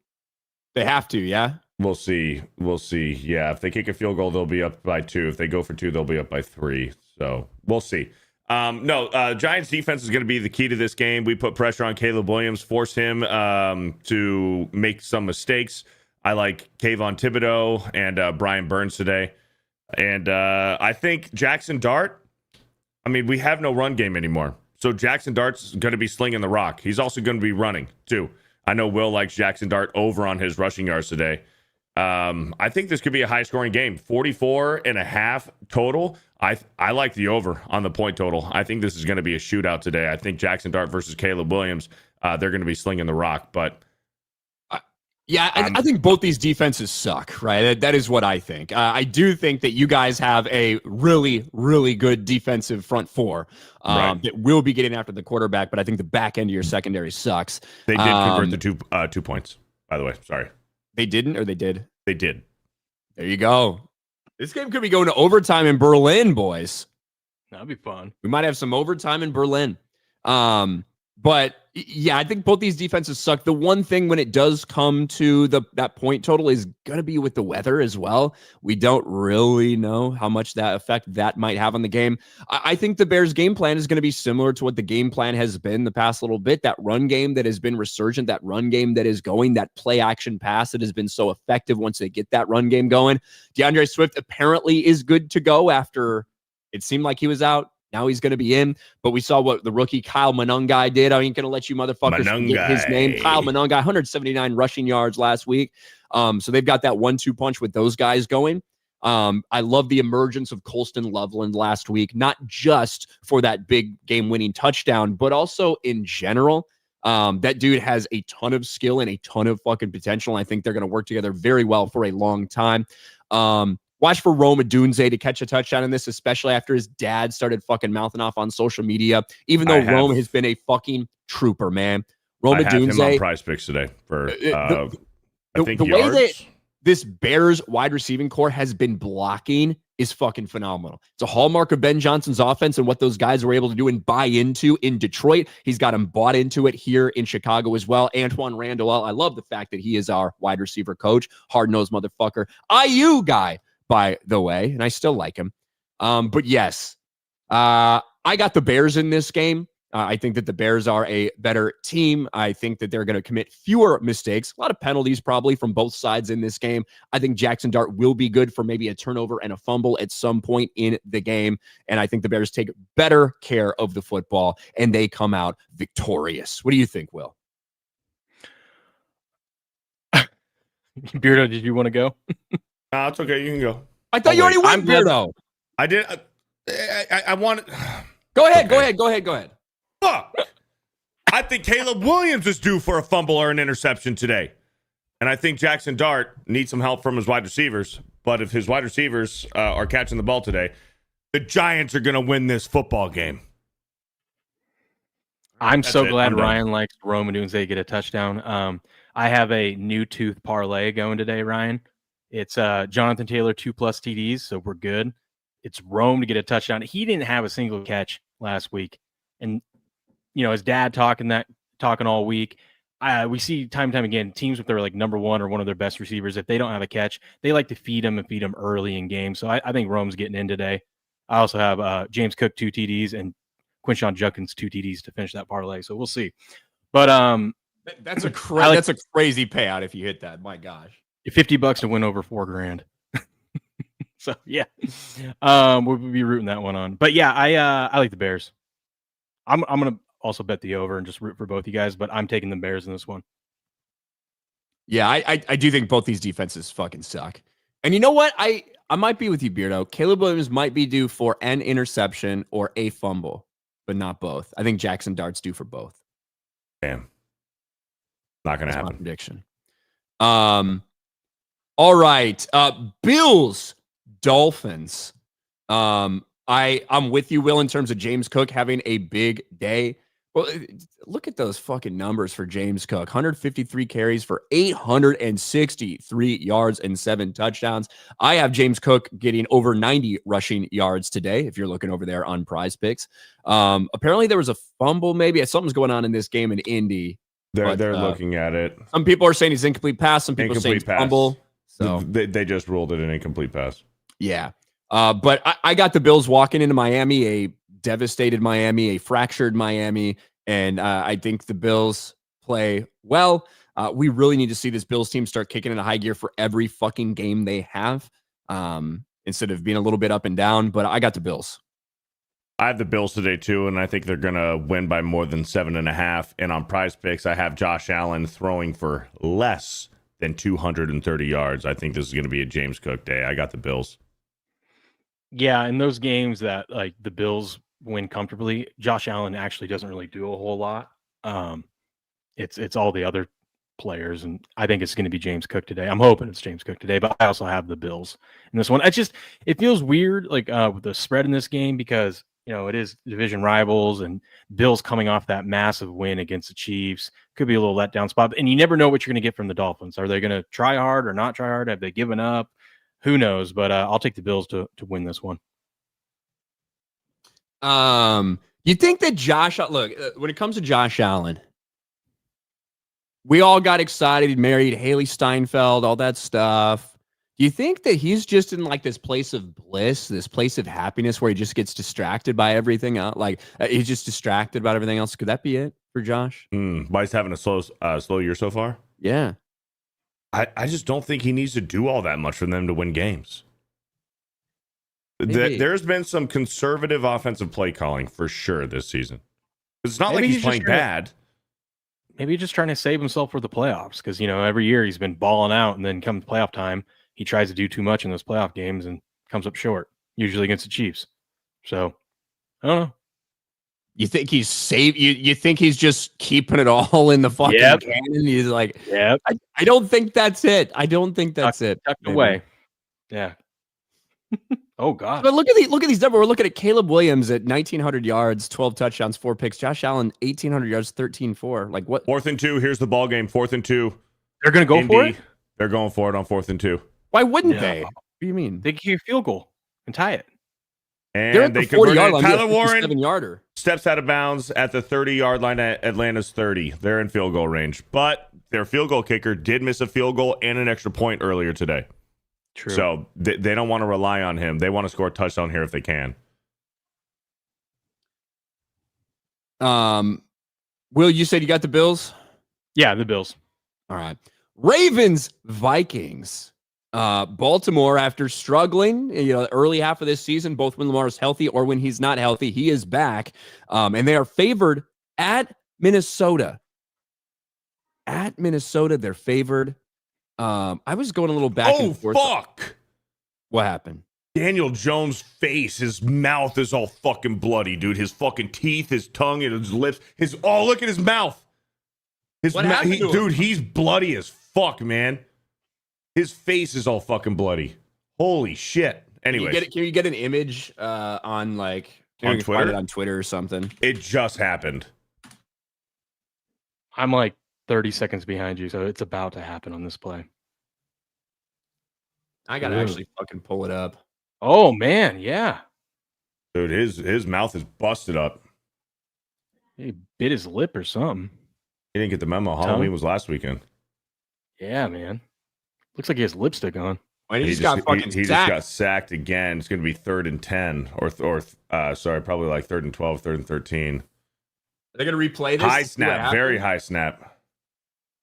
Speaker 1: They have to, yeah?
Speaker 2: We'll see. Yeah, if they kick a field goal, they'll be up by 2. If they go for 2, they'll be up by 3. So we'll see. Giants defense is going to be the key to this game. We put pressure on Caleb Williams, force him to make some mistakes. I like Kayvon Thibodeau and Brian Burns today. And I think Jackson Dart, we have no run game anymore. So Jackson Dart's going to be slinging the rock. He's also going to be running, too. I know Will likes Jackson Dart over on his rushing yards today. I think this could be a high-scoring game. 44.5 total. I like the over on the point total. I think this is going to be a shootout today. I think Jackson Dart versus Caleb Williams, they're going to be slinging the rock. But
Speaker 1: I think both these defenses suck, right? That is what I think. I do think that you guys have a really, really good defensive front four that will be getting after the quarterback, but I think the back end of your secondary sucks.
Speaker 2: They did convert the 2 points, by the way. Sorry.
Speaker 1: They didn't, or they did?
Speaker 2: They did.
Speaker 1: There you go. This game could be going to overtime in Berlin, boys.
Speaker 3: That'd be fun.
Speaker 1: We might have some overtime in Berlin. But yeah, I think both these defenses suck. The one thing when it does come to that point total is going to be with the weather as well. We don't really know how much that effect that might have on the game. I think the Bears game plan is going to be similar to what the game plan has been the past little bit. That run game that has been resurgent, that run game that is going, that play action pass that has been so effective once they get that run game going. DeAndre Swift apparently is good to go after it seemed like he was out. Now he's going to be in, but we saw what the rookie Kyle Monangai did. I ain't going to let you motherfuckers forget his name. Kyle Monangai, 179 rushing yards last week. So they've got that 1-2 punch with those guys going. I love the emergence of Colston Loveland last week, not just for that big game-winning touchdown, but also in general. That dude has a ton of skill and a ton of fucking potential. I think they're going to work together very well for a long time. Watch for Rome Odunze to catch a touchdown in this, especially after his dad started fucking mouthing off on social media, even though Rome has been a fucking trooper, man. Rome Odunze. I have him
Speaker 2: on Prize Picks today for, I think,
Speaker 1: the
Speaker 2: yards.
Speaker 1: way that this Bears wide receiving core has been blocking is fucking phenomenal. It's a hallmark of Ben Johnson's offense and what those guys were able to do and buy into in Detroit. He's got them bought into it here in Chicago as well. Antoine Randall, I love the fact that he is our wide receiver coach, hard-nosed motherfucker. IU guy, by the way, and I still like him. But yes, I got the Bears in this game. I think that the Bears are a better team. I think that they're going to commit fewer mistakes, a lot of penalties probably from both sides in this game. I think Jackson Dart will be good for maybe a turnover and a fumble at some point in the game. And I think the Bears take better care of the football and they come out victorious. What do you think, Will?
Speaker 3: Beardo, did you want to go?
Speaker 2: No, it's okay. You can go.
Speaker 1: I thought you already went, Beardo.
Speaker 2: I did. I wanted.
Speaker 1: Go ahead. Go ahead.
Speaker 2: Fuck. I think Caleb Williams is due for a fumble or an interception today. And I think Jackson Dart needs some help from his wide receivers. But if his wide receivers are catching the ball today, the Giants are going to win this football game.
Speaker 3: I'm so glad Ryan likes Rome Odunze get a touchdown. I have a new tooth parlay going today, Ryan. It's Jonathan Taylor 2+ TDs, so we're good. It's Rome to get a touchdown. He didn't have a single catch last week. And, you know, his dad talking all week. We see time and time again, teams with their like number one or one of their best receivers, if they don't have a catch, they like to feed them early in games. So I think Rome's getting in today. I also have James Cook 2 TDs and Quinshon Judkins 2 TDs to finish that parlay. So we'll see. But
Speaker 1: that's a crazy payout if you hit that. My gosh.
Speaker 3: $50 to win over $4,000. So yeah, we'll be rooting that one on. But yeah, I like the Bears. I'm gonna also bet the over and just root for both you guys, but I'm taking the Bears in this one.
Speaker 1: Yeah, I do think both these defenses fucking suck. And you know what? I might be with you, Beardo. Caleb Williams might be due for an interception or a fumble, but not both. I think Jackson Dart's due for both.
Speaker 2: Damn. Not gonna happen.
Speaker 1: My prediction. All right. Bills, Dolphins. I'm with you, Will, in terms of James Cook having a big day. Well, look at those fucking numbers for James Cook. 153 carries for 863 yards and 7 touchdowns. I have James Cook getting over 90 rushing yards today, if you're looking over there on Prize Picks. Apparently there was a fumble, maybe. Something's going on in this game in Indy.
Speaker 2: They're looking at it.
Speaker 1: Some people are saying he's incomplete pass. Some people are saying fumble. So
Speaker 2: they just ruled it an incomplete pass.
Speaker 1: Yeah. But I got the Bills walking into Miami, a devastated Miami, a fractured Miami, and I think the Bills play well. We really need to see this Bills team start kicking into high gear for every fucking game they have, instead of being a little bit up and down. But I got the Bills.
Speaker 2: I have the Bills today too, and I think they're going to win by more than 7.5. And on Prize Picks, I have Josh Allen throwing for less than 230 yards. I think this is going to be a James Cook day. I got the Bills.
Speaker 3: Yeah, in those games that like the Bills win comfortably, Josh Allen actually doesn't really do a whole lot. It's all the other players, and I think it's going to be James Cook today. I'm hoping it's James Cook today, but I also have the Bills in this one. It feels weird like with the spread in this game because you know it is division rivals and Bills coming off that massive win against the Chiefs could be a little letdown spot, and you never know what you're going to get from the Dolphins. Are they going to try hard or not try hard? Have they given up? Who knows? But I'll take the Bills to win this one.
Speaker 1: You think that when it comes to Josh Allen, we all got excited. He married Haley Steinfeld, all that stuff. Do you think that he's just in like this place of bliss, this place of happiness where he just gets distracted by everything else? Like he's just distracted about everything else. Could that be it for Josh?
Speaker 2: Why he's having a slow year so far?
Speaker 1: Yeah.
Speaker 2: I just don't think he needs to do all that much for them to win games. There's been some conservative offensive play calling for sure this season. It's not like he's playing bad.
Speaker 3: Maybe he's just trying to save himself for the playoffs because, every year he's been balling out, and then come playoff time, he tries to do too much in those playoff games and comes up short, usually against the Chiefs. So, I don't know.
Speaker 1: You think he's safe? You think he's just keeping it all in the fucking cannon? He's like, I don't think that's it. I don't think that's it.
Speaker 3: Tucked away. Yeah. Oh God!
Speaker 1: But look at these numbers. We're looking at Caleb Williams at 1,900 yards, 12 touchdowns, 4 picks. Josh Allen 1,800 yards, 13-4. Like what?
Speaker 2: 4th and 2. Here's the ball game. 4th and 2.
Speaker 3: They're gonna go for it.
Speaker 2: They're going for it on 4th and 2.
Speaker 1: Why wouldn't they? What do you mean?
Speaker 3: They kick a field goal and tie it.
Speaker 2: And they're at the 40-yard line. Tyler Warren
Speaker 1: 7-yarder
Speaker 2: steps out of bounds at the 30-yard line at Atlanta's 30. They're in field goal range, but their field goal kicker did miss a field goal and an extra point earlier today.
Speaker 3: True.
Speaker 2: So they don't want to rely on him. They want to score a touchdown here if they can.
Speaker 1: Will, you said you got the Bills?
Speaker 3: Yeah, the Bills.
Speaker 1: All right. Ravens, Vikings. Baltimore, after struggling, early half of this season, both when Lamar is healthy or when he's not healthy, he is back. And they are favored at Minnesota. At Minnesota, they're favored. I was going a little back and forth.
Speaker 2: Oh, fuck.
Speaker 1: What happened?
Speaker 2: Daniel Jones' face, his mouth is all fucking bloody, dude. His fucking teeth, his tongue, and his lips. Look at his mouth. Dude, he's bloody as fuck, man. His face is all fucking bloody. Holy shit. Anyways.
Speaker 1: Can you get an image on
Speaker 2: Twitter?
Speaker 1: Find it on Twitter or something?
Speaker 2: It just happened.
Speaker 3: I'm like 30 seconds behind you, so it's about to happen on this play.
Speaker 1: I gotta actually fucking pull it up.
Speaker 3: Oh man, yeah.
Speaker 2: Dude, his mouth is busted up.
Speaker 3: He bit his lip or something.
Speaker 2: He didn't get the memo. Halloween was last weekend.
Speaker 3: Yeah, man. Looks like he has lipstick on.
Speaker 1: He just got
Speaker 2: sacked again. It's going to be 3rd and 10, probably like 3rd and 12, 3rd and 13.
Speaker 1: Are they going to replay this?
Speaker 2: High snap, very high snap.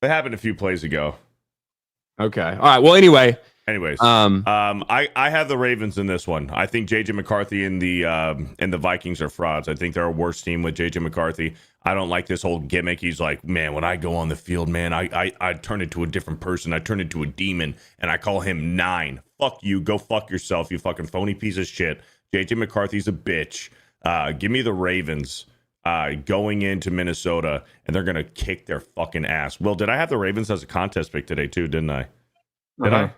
Speaker 2: That happened a few plays ago.
Speaker 1: Okay. All right. Well, anyways,
Speaker 2: I have the Ravens in this one. I think JJ McCarthy and the Vikings are frauds. I think they're a worse team with JJ McCarthy. I don't like this whole gimmick. He's like, man, when I go on the field, man, I turn into a different person. I turn into a demon, and I call him 9. Fuck you. Go fuck yourself, you fucking phony piece of shit. JJ McCarthy's a bitch. Give me the Ravens going into Minnesota, and they're going to kick their fucking ass. Well, did I have the Ravens as a contest pick today, too, didn't I? Did I?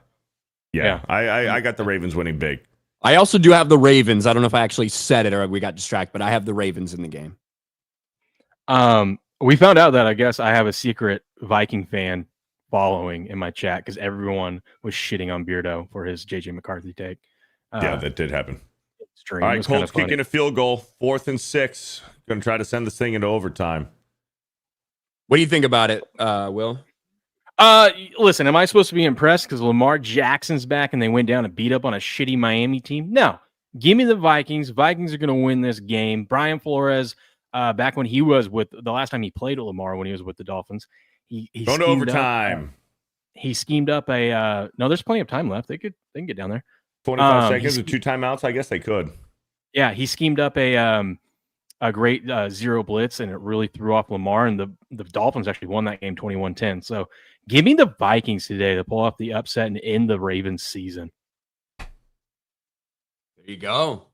Speaker 2: Yeah. I got the Ravens winning big.
Speaker 1: I also do have the Ravens. I don't know if I actually said it or we got distracted, but I have the Ravens in the game.
Speaker 3: We found out that I guess I have a secret Viking fan following in my chat because everyone was shitting on Beardo for his JJ McCarthy take.
Speaker 2: Yeah, that did happen.
Speaker 3: All
Speaker 2: right, Colts kicking a field goal, 4th and 6. Going to try to send this thing into overtime.
Speaker 1: What do you think about it, Will?
Speaker 3: Listen, am I supposed to be impressed because Lamar Jackson's back and they went down and beat up on a shitty Miami team? No. Give me the Vikings. Vikings are going to win this game. Brian Flores, back when he was the last time he played with Lamar when he was with the Dolphins, he
Speaker 2: going to overtime.
Speaker 3: He schemed up no, there's plenty of time left. They can get down there.
Speaker 2: 25 seconds and 2 timeouts. I guess they could.
Speaker 3: Yeah, he schemed up a great zero blitz, and it really threw off Lamar, and the Dolphins actually won that game 21-10. So give me the Vikings today to pull off the upset and end the Ravens season.
Speaker 1: There you go.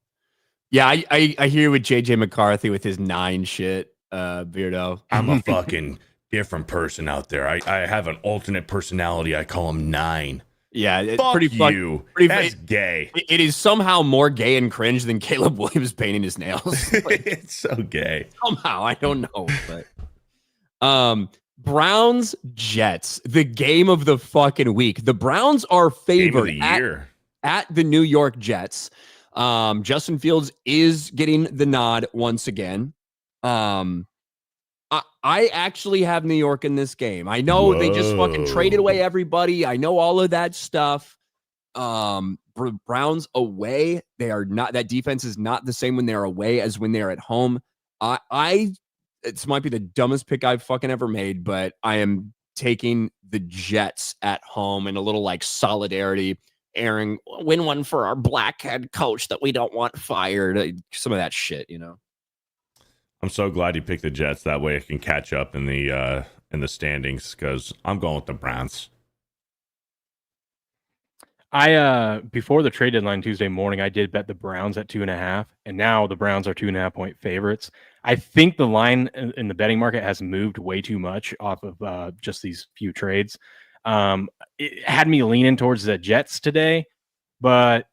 Speaker 1: Yeah, I hear with JJ McCarthy with his 9 shit, Beardo.
Speaker 2: I'm a fucking different person out there. I have an alternate personality. I call him 9.
Speaker 1: Yeah, it's
Speaker 2: Fuck
Speaker 1: pretty
Speaker 2: you.
Speaker 1: Pretty
Speaker 2: That's gay.
Speaker 1: It is somehow more gay and cringe than Caleb Williams painting his nails.
Speaker 2: It's so gay.
Speaker 1: Somehow, I don't know. But Browns Jets, the game of the fucking week. The Browns are favored
Speaker 2: game of the year.
Speaker 1: At the New York Jets. Justin Fields is getting the nod once again. I actually have New York in this game. I know they just fucking traded away everybody. I know all of that stuff. Browns away, they are not, that defense is not the same when they're away as when they're at home. It might be the dumbest pick I've fucking ever made, but I am taking the Jets at home in a little like solidarity. Aaron, win one for our black head coach that we don't want fired. Some of that shit, you know.
Speaker 2: I'm so glad you picked the Jets. That way I can catch up in the standings, because I'm going with the Browns.
Speaker 3: I before the trade deadline Tuesday morning, I did bet the Browns at 2.5, and now the Browns are 2.5-point favorites. I think the line in the betting market has moved way too much off of just these few trades. It had me leaning towards the Jets today, but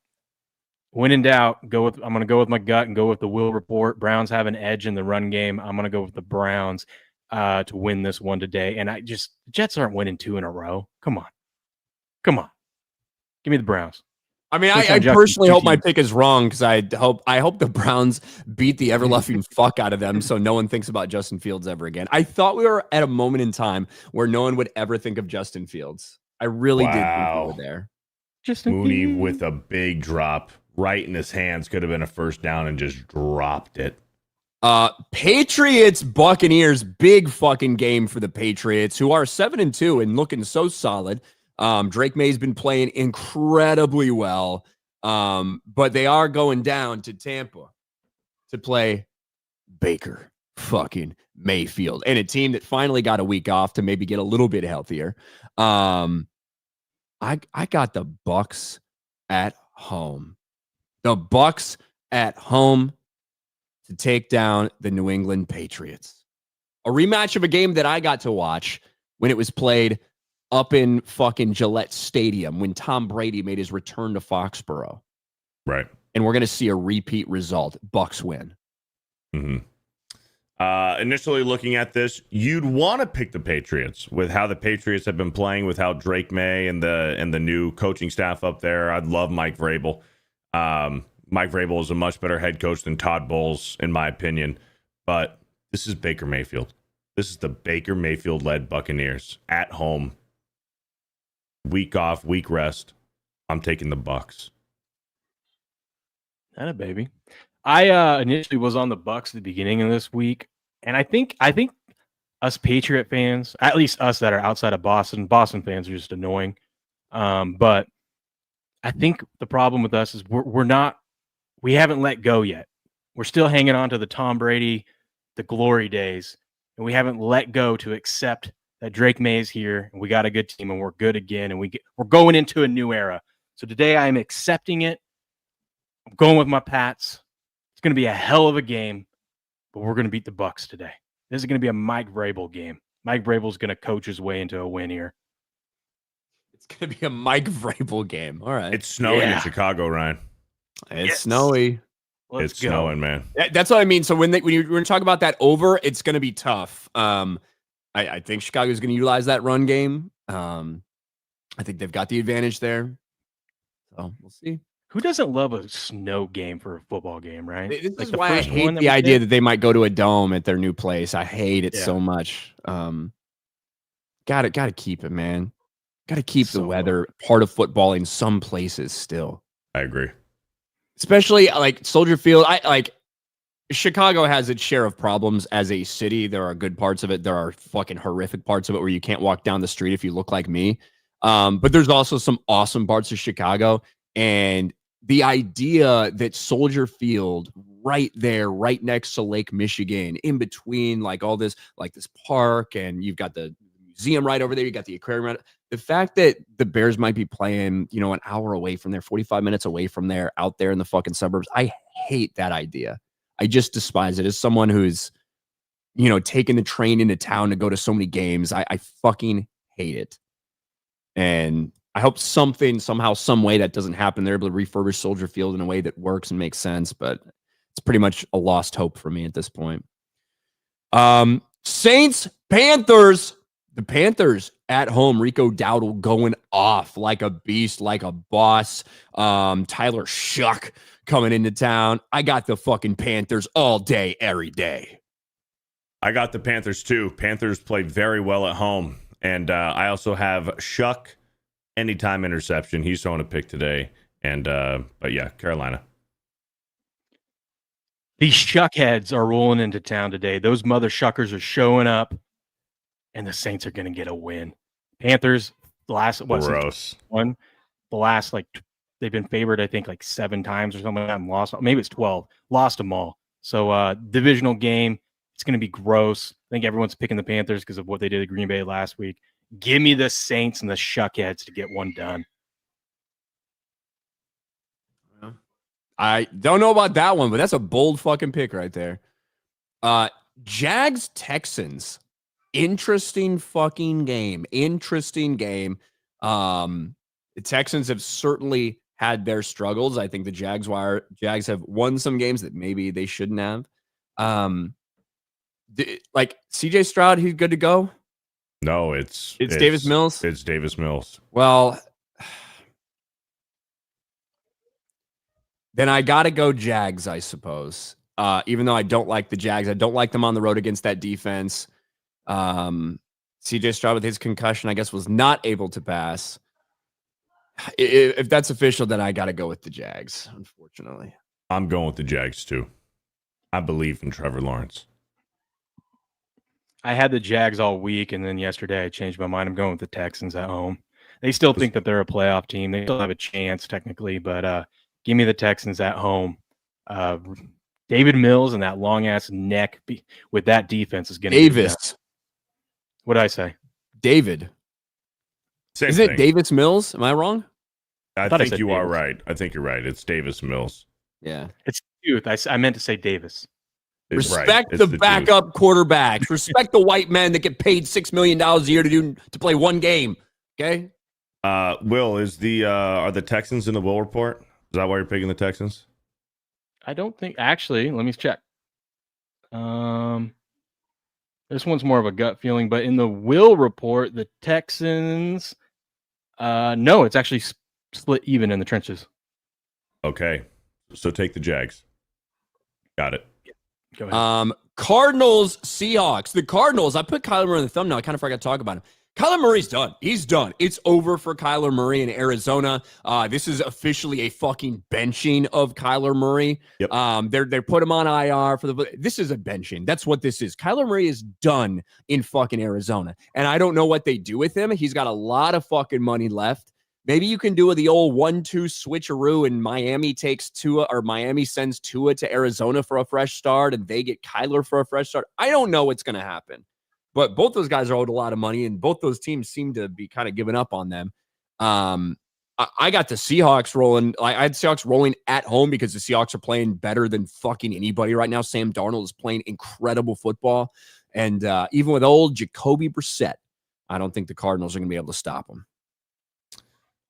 Speaker 3: when in doubt, I'm going to go with my gut and go with the Will report. Browns have an edge in the run game. I'm going to go with the Browns to win this one today. And Jets aren't winning 2 in a row. Come on. Give me the Browns.
Speaker 1: I mean, I personally hope my pick is wrong, because I hope the Browns beat the ever-loving fuck out of them so no one thinks about Justin Fields ever again. I thought we were at a moment in time where no one would ever think of Justin Fields. I really did think we were there.
Speaker 2: Mooney with a big drop right in his hands, could have been a first down, and just dropped it.
Speaker 1: Patriots Buccaneers, big fucking game for the Patriots, who are 7-2 and looking so solid. Drake May's been playing incredibly well, but they are going down to Tampa to play Baker fucking Mayfield, and a team that finally got a week off to maybe get a little bit healthier. I got the Bucs at home. The Bucs at home to take down the New England Patriots. A rematch of a game that I got to watch when it was played up in fucking Gillette Stadium when Tom Brady made his return to Foxborough.
Speaker 2: Right.
Speaker 1: And we're going to see a repeat result. Bucs win.
Speaker 2: Mm-hmm. Initially looking at this, you'd want to pick the Patriots with how the Patriots have been playing, with how Drake May and the new coaching staff up there. I'd love Mike Vrabel. Mike Vrabel is a much better head coach than Todd Bowles, in my opinion. But this is Baker Mayfield. This is the Baker Mayfield-led Buccaneers at home. Week off, week rest. I'm taking the Bucs.
Speaker 3: Not a baby. I initially was on the Bucs at the beginning of this week, and I think us Patriot fans, at least us that are outside of Boston fans are just annoying. But I think the problem with us is we haven't let go yet. We're still hanging on to the Tom Brady, the glory days, and we haven't let go to accept that Drake May is here, and we got a good team, and we're good again, and we're going into a new era. So today I am accepting it. I'm going with my Pats. It's going to be a hell of a game, but we're going to beat the Bucs today. This is going to be a Mike Vrabel game. Mike Vrabel's going to coach his way into a win here.
Speaker 1: It's going to be a Mike Vrabel game. All right.
Speaker 2: It's snowing in Chicago, Ryan.
Speaker 1: It's snowy.
Speaker 2: It's snowing, man.
Speaker 1: That's what I mean. So when you're talking about that over, it's going to be tough. I think Chicago is going to utilize that run game. I think they've got the advantage there. So we'll see.
Speaker 3: Who doesn't love a snow game for a football game, right?
Speaker 1: This is why I hate the idea that they might go to a dome at their new place. I hate it so much. Gotta keep it, man. Gotta keep the weather part of football in some places still.
Speaker 2: I agree.
Speaker 1: Especially like Soldier Field. Chicago has its share of problems as a city. There are good parts of it. There are fucking horrific parts of it where you can't walk down the street if you look like me. But there's also some awesome parts of Chicago. And the idea that Soldier Field right there, right next to Lake Michigan, in between like all this, like this park, and you've got the museum right over there, you got the aquarium right. The fact that the Bears might be playing, an hour away from there, 45 minutes away from there, out there in the fucking suburbs, I hate that idea. I just despise it. As someone who's, taking the train into town to go to so many games, I fucking hate it. And I hope somehow, some way that doesn't happen. They're able to refurbish Soldier Field in a way that works and makes sense, but it's pretty much a lost hope for me at this point. Saints, Panthers. The Panthers at home. Rico Dowdle going off like a beast, like a boss. Tyler Shuck coming into town. I got the fucking Panthers all day, every day.
Speaker 2: I got the Panthers too. Panthers played very well at home. And I also have Shuck anytime interception. He's throwing a pick today. And but yeah, Carolina.
Speaker 3: These shuckheads are rolling into town today. Those mother shuckers are showing up, and the Saints are going to get a win. Panthers, the last they've been favored, I think, like 7 times or something like that, and lost. Maybe it's 12. Lost them all. So divisional game. It's going to be gross. I think everyone's picking the Panthers because of what they did at Green Bay last week. Give me the Saints and the shuckheads to get one done.
Speaker 1: I don't know about that one, but that's a bold fucking pick right there. Jags Texans. Interesting fucking game. The Texans have certainly had their struggles. I think the Jags have won some games that maybe they shouldn't have. Like CJ Stroud, he's good to go?
Speaker 2: No, it's
Speaker 1: Davis Mills.
Speaker 2: It's Davis Mills.
Speaker 1: Well, then I got to go Jags, I suppose. Even though I don't like the Jags, I don't like them on the road against that defense. CJ Stroud with his concussion, I guess, was not able to pass. If that's official, then I got to go with the Jags, unfortunately.
Speaker 2: I'm going with the Jags, too. I believe in Trevor Lawrence.
Speaker 3: I had the Jags all week, and then yesterday I changed my mind. I'm going with the Texans at home. They still think that they're a playoff team. They still have a chance, technically, but give me the Texans at home. David Mills and that long-ass neck with that defense is going to
Speaker 1: Davis.
Speaker 3: What did I say?
Speaker 1: David.
Speaker 2: Same
Speaker 1: Isn't
Speaker 2: thing.
Speaker 1: it Davis Mills? Am I wrong?
Speaker 2: I think you are right. I think you're right. It's Davis Mills.
Speaker 1: Yeah.
Speaker 3: It's youth. I meant to say Davis.
Speaker 1: Respect the backup quarterbacks. Respect the white men that get paid $6 million a year to play one game. Okay.
Speaker 2: Will, are the Texans in the Will report? Is that why you're picking the Texans?
Speaker 3: I don't think. Actually, let me check. This one's more of a gut feeling, but in the Will report, the Texans. No, it's actually split even in the trenches.
Speaker 2: Okay, so take the Jags. Got it.
Speaker 3: Go ahead.
Speaker 1: Cardinals, Seahawks. The Cardinals, I put Kyler Murray in the thumbnail. I kind of forgot to talk about him. Kyler Murray's done. He's done. It's over for Kyler Murray in Arizona. This is officially a fucking benching of Kyler Murray.
Speaker 2: Yep.
Speaker 1: They put him on IR this is a benching. That's what this is. Kyler Murray is done in fucking Arizona. And I don't know what they do with him. He's got a lot of fucking money left. Maybe you can do the old 1-2 switcheroo and Miami sends Tua to Arizona for a fresh start and they get Kyler for a fresh start. I don't know what's going to happen. But both those guys are owed a lot of money, and both those teams seem to be kind of giving up on them. I got the Seahawks rolling. I had Seahawks rolling at home because the Seahawks are playing better than fucking anybody right now. Sam Darnold is playing incredible football. And even with old Jacoby Brissett, I don't think the Cardinals are going to be able to stop him.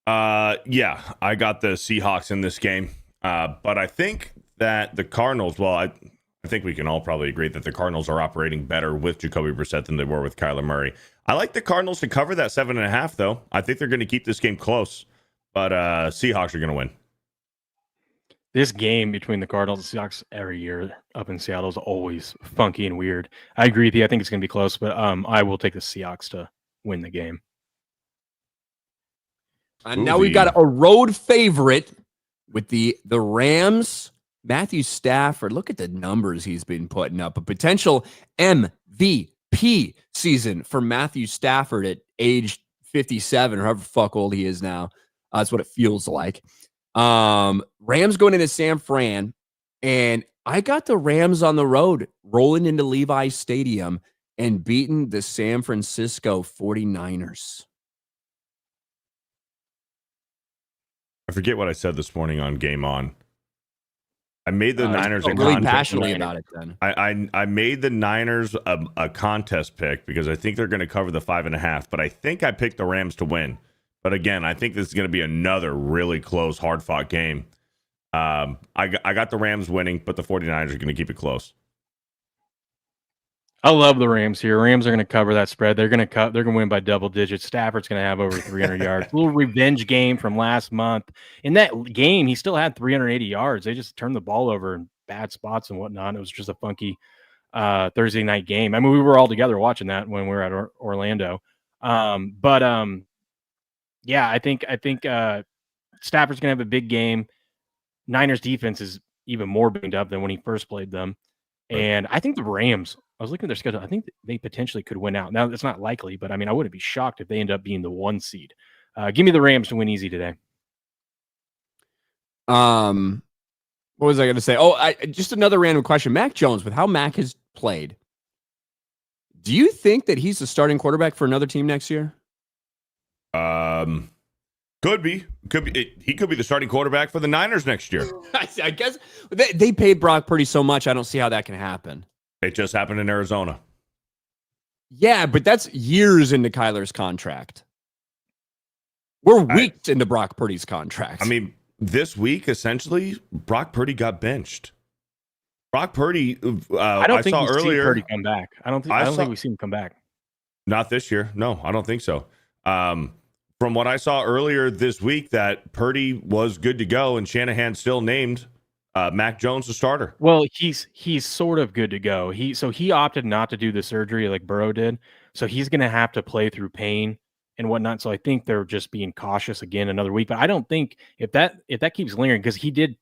Speaker 2: Yeah, I got the Seahawks in this game. But I think that the Cardinals, I think we can all probably agree that the Cardinals are operating better with Jacoby Brissett than they were with Kyler Murray. I like the Cardinals to cover that 7.5, though. I think they're going to keep this game close, but Seahawks are going to win.
Speaker 3: This game between the Cardinals and Seahawks every year up in Seattle is always funky and weird. I agree with you. I think it's going to be close, but I will take the Seahawks to win the game.
Speaker 1: And now we've got a road favorite with the Rams. Matthew Stafford, look at the numbers he's been putting up. A potential MVP season for Matthew Stafford at age 57 or however fuck old he is now. That's what it feels like. Rams going into San Fran, and I got the Rams on the road rolling into Levi's Stadium and beating the San Francisco 49ers.
Speaker 2: I forget what I said this morning on Game On. I made the Niners
Speaker 1: really passionately about it. Then
Speaker 2: I made the Niners a contest pick because I think they're going to cover the 5.5. But I think I picked the Rams to win. But again, I think this is going to be another really close, hard fought game. I got the Rams winning, but the 49ers are going to keep it close.
Speaker 3: I love the Rams here. Rams are going to cover that spread. They're going to win by double digits. Stafford's going to have over 300 yards. A little revenge game from last month. In that game, he still had 380 yards. They just turned the ball over in bad spots and whatnot. It was just a funky Thursday night game. I mean, we were all together watching that when we were at Orlando. Yeah, I think Stafford's going to have a big game. Niners defense is even more banged up than when he first played them. And I think the Rams, I was looking at their schedule, I think they potentially could win out. Now, it's not likely, but I mean, I wouldn't be shocked if they end up being the 1 seed. Give me the Rams to win easy today.
Speaker 1: What was I going to say? Just another random question. Mac Jones, with how Mac has played, do you think that he's the starting quarterback for another team next year?
Speaker 2: Could be. He could be the starting quarterback for the Niners next year.
Speaker 1: I guess they paid Brock Purdy so much. I don't see how that can happen.
Speaker 2: It just happened in Arizona.
Speaker 1: Yeah, but that's years into Kyler's contract. We're weeks into Brock Purdy's contract.
Speaker 2: I mean, this week, essentially, Brock Purdy got benched. Brock Purdy,
Speaker 3: I don't think
Speaker 2: saw earlier.
Speaker 3: Purdy come back. I don't think we've seen him come back.
Speaker 2: Not this year. No, I don't think so. From what I saw earlier this week, that Purdy was good to go, and Shanahan still named Mac Jones the starter.
Speaker 3: Well, he's sort of good to go. He opted not to do the surgery like Burrow did, so he's going to have to play through pain and whatnot. So I think they're just being cautious again another week. But I don't think if that keeps lingering, because he did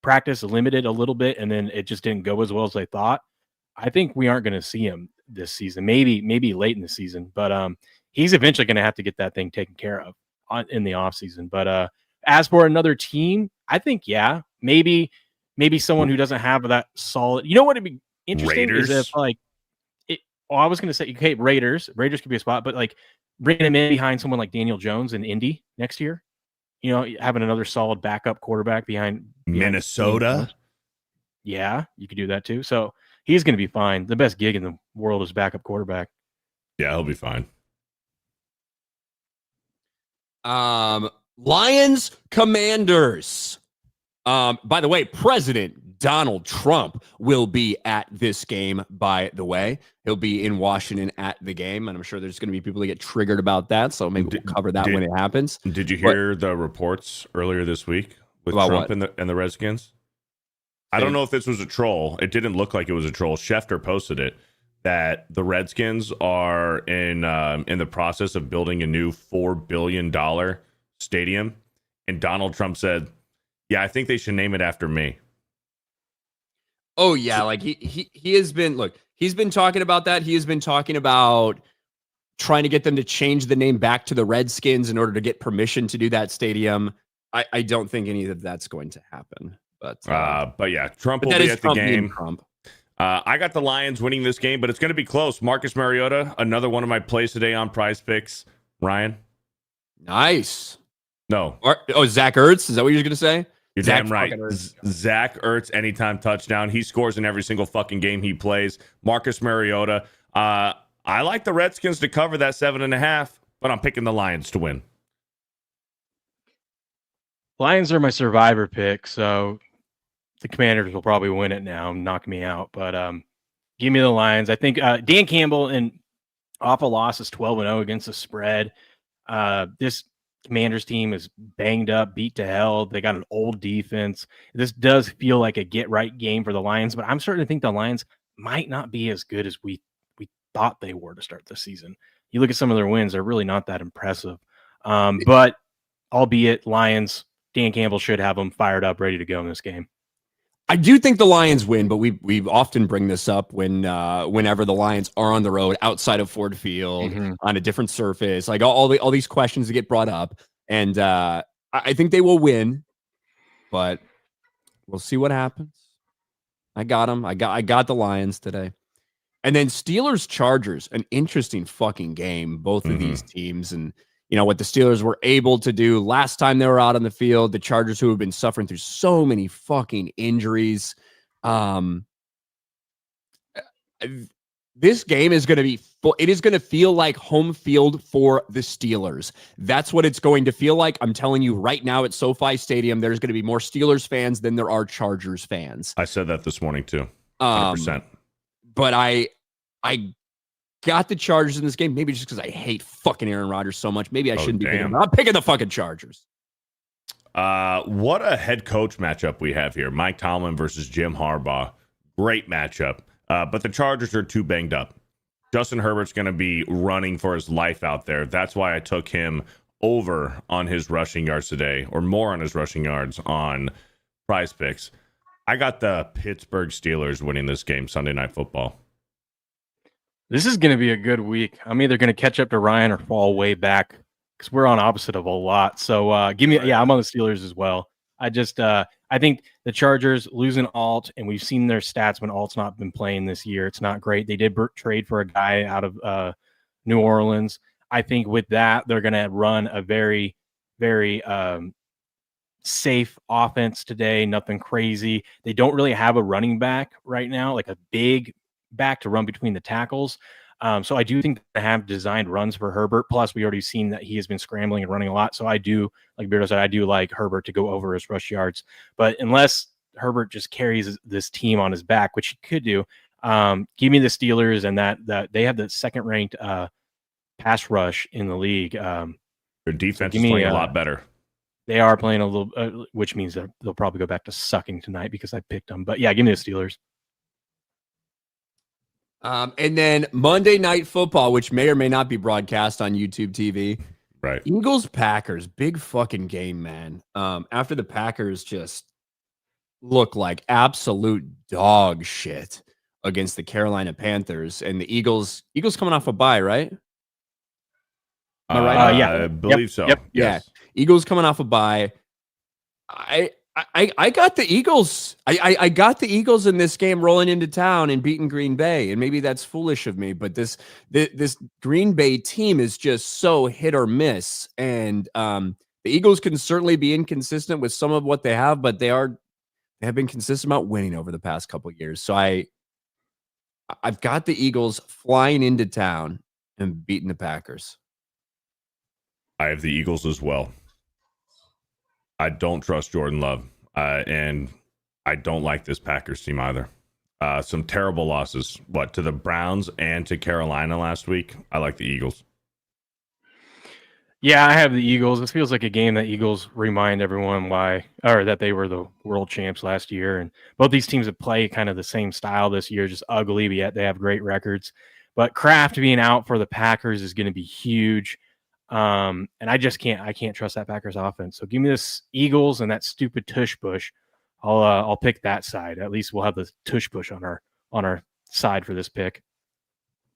Speaker 3: practice limited a little bit and then it just didn't go as well as they thought. I think we aren't going to see him this season. Maybe late in the season, but he's eventually going to have to get that thing taken care of in the offseason. But as for another team, I think, yeah, maybe someone who doesn't have that solid. You know what would be interesting
Speaker 2: Raiders.
Speaker 3: is if I was going to say, okay, Raiders could be a spot, but like bringing him in behind someone like Daniel Jones in Indy next year, you know, having another solid backup quarterback behind
Speaker 2: Minnesota.
Speaker 3: Yeah, you could do that too. So he's going to be fine. The best gig in the world is backup quarterback.
Speaker 2: Yeah, he'll be fine.
Speaker 1: Lions Commanders. By the way, President Donald Trump will be at this game, by the way. He'll be in Washington at the game, and I'm sure there's going to be people that get triggered about that, so maybe we'll cover that when it happens.
Speaker 2: Did you hear the reports earlier this week with Trump and the Redskins? I don't know if this was a troll. It didn't look like it was a troll. Schefter posted it, that the Redskins are in the process of building a new $4 billion stadium, and Donald Trump said, yeah, I think they should name it after me.
Speaker 1: Oh, yeah. Like he has been, he's been talking about that. He has been talking about trying to get them to change the name back to the Redskins in order to get permission to do that stadium. I don't think any of that's going to happen. But
Speaker 2: yeah, Trump will be at the game. I got the Lions winning this game, but it's going to be close. Marcus Mariota, another one of my plays today on Prize Picks. Ryan?
Speaker 1: Nice.
Speaker 2: No.
Speaker 1: Zach Ertz? Is that what you're going to say?
Speaker 2: You're damn right. Zach Ertz, anytime touchdown. He scores in every single fucking game he plays. Marcus Mariota. I like the Redskins to cover that 7.5, but I'm picking the Lions to win.
Speaker 3: Lions are my survivor pick, so the Commanders will probably win it now and knock me out. But give me the Lions. I think Dan Campbell off a loss is 12-0 against the spread. This Commanders team is banged up, beat to hell. They got an old defense. This does feel like a get-right game for the Lions, but I'm starting to think the Lions might not be as good as we thought they were to start the season. You look at some of their wins, they're really not that impressive. But albeit Lions, Dan Campbell should have them fired up, ready to go in this game.
Speaker 1: I do think the Lions win, but we often bring this up whenever the Lions are on the road outside of Ford Field on a different surface, like all these questions that get brought up, and I think they will win, but we'll see what happens. I got them. I got the Lions today, and then Steelers Chargers, an interesting fucking game. Both of these teams, and you know what the Steelers were able to do last time they were out on the field. The Chargers, who have been suffering through so many fucking injuries. This game is going to be it is going to feel like home field for the Steelers. That's what it's going to feel like. I'm telling you right now at SoFi Stadium, there's going to be more Steelers fans than there are Chargers fans.
Speaker 2: I said that this morning too. 100%.
Speaker 1: But I got the Chargers in this game, maybe just because I hate fucking Aaron Rodgers so much. Maybe I shouldn't be picking them. I'm picking the fucking Chargers.
Speaker 2: What a head coach matchup we have here. Mike Tomlin versus Jim Harbaugh. Great matchup. But the Chargers are too banged up. Justin Herbert's going to be running for his life out there. That's why I took him over on his rushing yards today, or more on his rushing yards on Prize Picks. I got the Pittsburgh Steelers winning this game, Sunday Night Football.
Speaker 3: This is going to be a good week. I'm either going to catch up to Ryan or fall way back because we're on opposite of a lot. So give me, I'm on the Steelers as well. I think the Chargers losing Alt, and we've seen their stats when Alt's not been playing this year. It's not great. They did trade for a guy out of New Orleans. I think with that, they're going to run a very, very safe offense today. Nothing crazy. They don't really have a running back right now, like a big back to run between the tackles. So I do think they have designed runs for Herbert. Plus, we already seen that he has been scrambling and running a lot. So I do, like Beardo said, I do like Herbert to go over his rush yards. But unless Herbert just carries this team on his back, which he could do, give me the Steelers, and that they have the second ranked pass rush in the league.
Speaker 2: Their defense is playing a lot better.
Speaker 3: They are playing a little, which means that they'll probably go back to sucking tonight because I picked them. But yeah, give me the Steelers.
Speaker 1: And then Monday Night Football, which may or may not be broadcast on YouTube TV.
Speaker 2: Right.
Speaker 1: Eagles-Packers, big fucking game, man. After the Packers just look like absolute dog shit against the Carolina Panthers, and the Eagles coming off a bye, right? Am I right?
Speaker 2: Yeah, I believe so.
Speaker 3: Yep.
Speaker 1: Yes. Yeah. Eagles coming off a bye. I got the Eagles. I got the Eagles in this game rolling into town and beating Green Bay. And maybe that's foolish of me, but this Green Bay team is just so hit or miss. And the Eagles can certainly be inconsistent with some of what they have, but they have been consistent about winning over the past couple of years. So I've got the Eagles flying into town and beating the Packers.
Speaker 2: I have the Eagles as well. I don't trust Jordan Love, and I don't like this Packers team either. Some terrible losses, to the Browns and to Carolina last week. I like the Eagles.
Speaker 3: Yeah, I have the Eagles. This feels like a game that Eagles remind everyone that they were the world champs last year. And both these teams have played kind of the same style this year, just ugly, but yet they have great records. But Kraft being out for the Packers is going to be huge. And I can't trust that Packers offense. So give me this Eagles and that stupid tush push. I'll pick that side. At least we'll have the tush push on our side for this pick.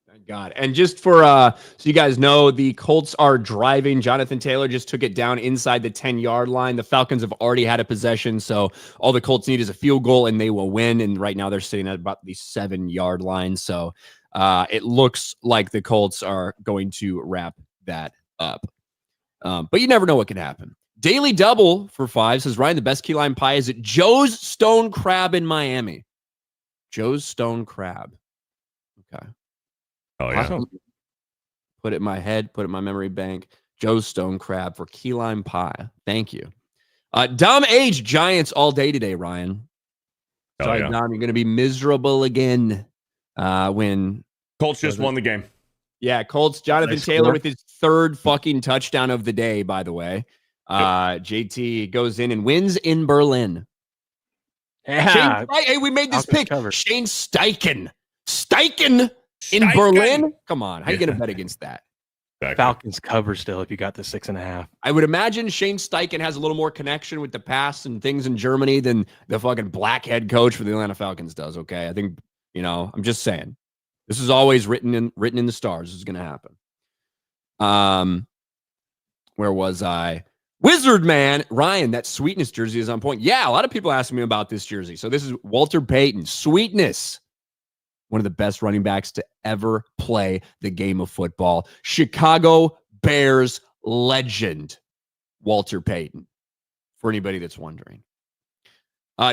Speaker 1: Thank God. And just for so you guys know, the Colts are driving. Jonathan Taylor just took it down inside the 10-yard line. The Falcons have already had a possession, so all the Colts need is a field goal and they will win. And right now they're sitting at about the 7-yard line. So it looks like the Colts are going to wrap that up. But you never know what can happen. Daily Double for 5 says, Ryan, the best key lime pie is at Joe's Stone Crab in Miami. Joe's Stone Crab. Okay.
Speaker 2: Oh, yeah.
Speaker 1: Awesome. Put it in my head, put it in my memory bank. Joe's Stone Crab for key lime pie. Thank you. Dom Age Giants all day today, Ryan. Sorry, Dom, you're going to be miserable again when
Speaker 2: Colts just won the game.
Speaker 1: Yeah, Colts. Jonathan Taylor with his third fucking touchdown of the day, by the way. JT goes in and wins in Berlin.
Speaker 3: Yeah.
Speaker 1: Hey, we made this pick. Shane Steichen in Berlin? Come on. How are you going to bet against that?
Speaker 2: Exactly.
Speaker 3: Falcons cover still if you got the 6.5.
Speaker 1: I would imagine Shane Steichen has a little more connection with the past and things in Germany than the fucking black head coach for the Atlanta Falcons does, okay? I think, I'm just saying. This is always written in the stars. This is going to happen. Where was I? Wizard Man. Ryan, that Sweetness jersey is on point. Yeah, a lot of people ask me about this jersey. So this is Walter Payton. Sweetness. One of the best running backs to ever play the game of football. Chicago Bears legend, Walter Payton, for anybody that's wondering.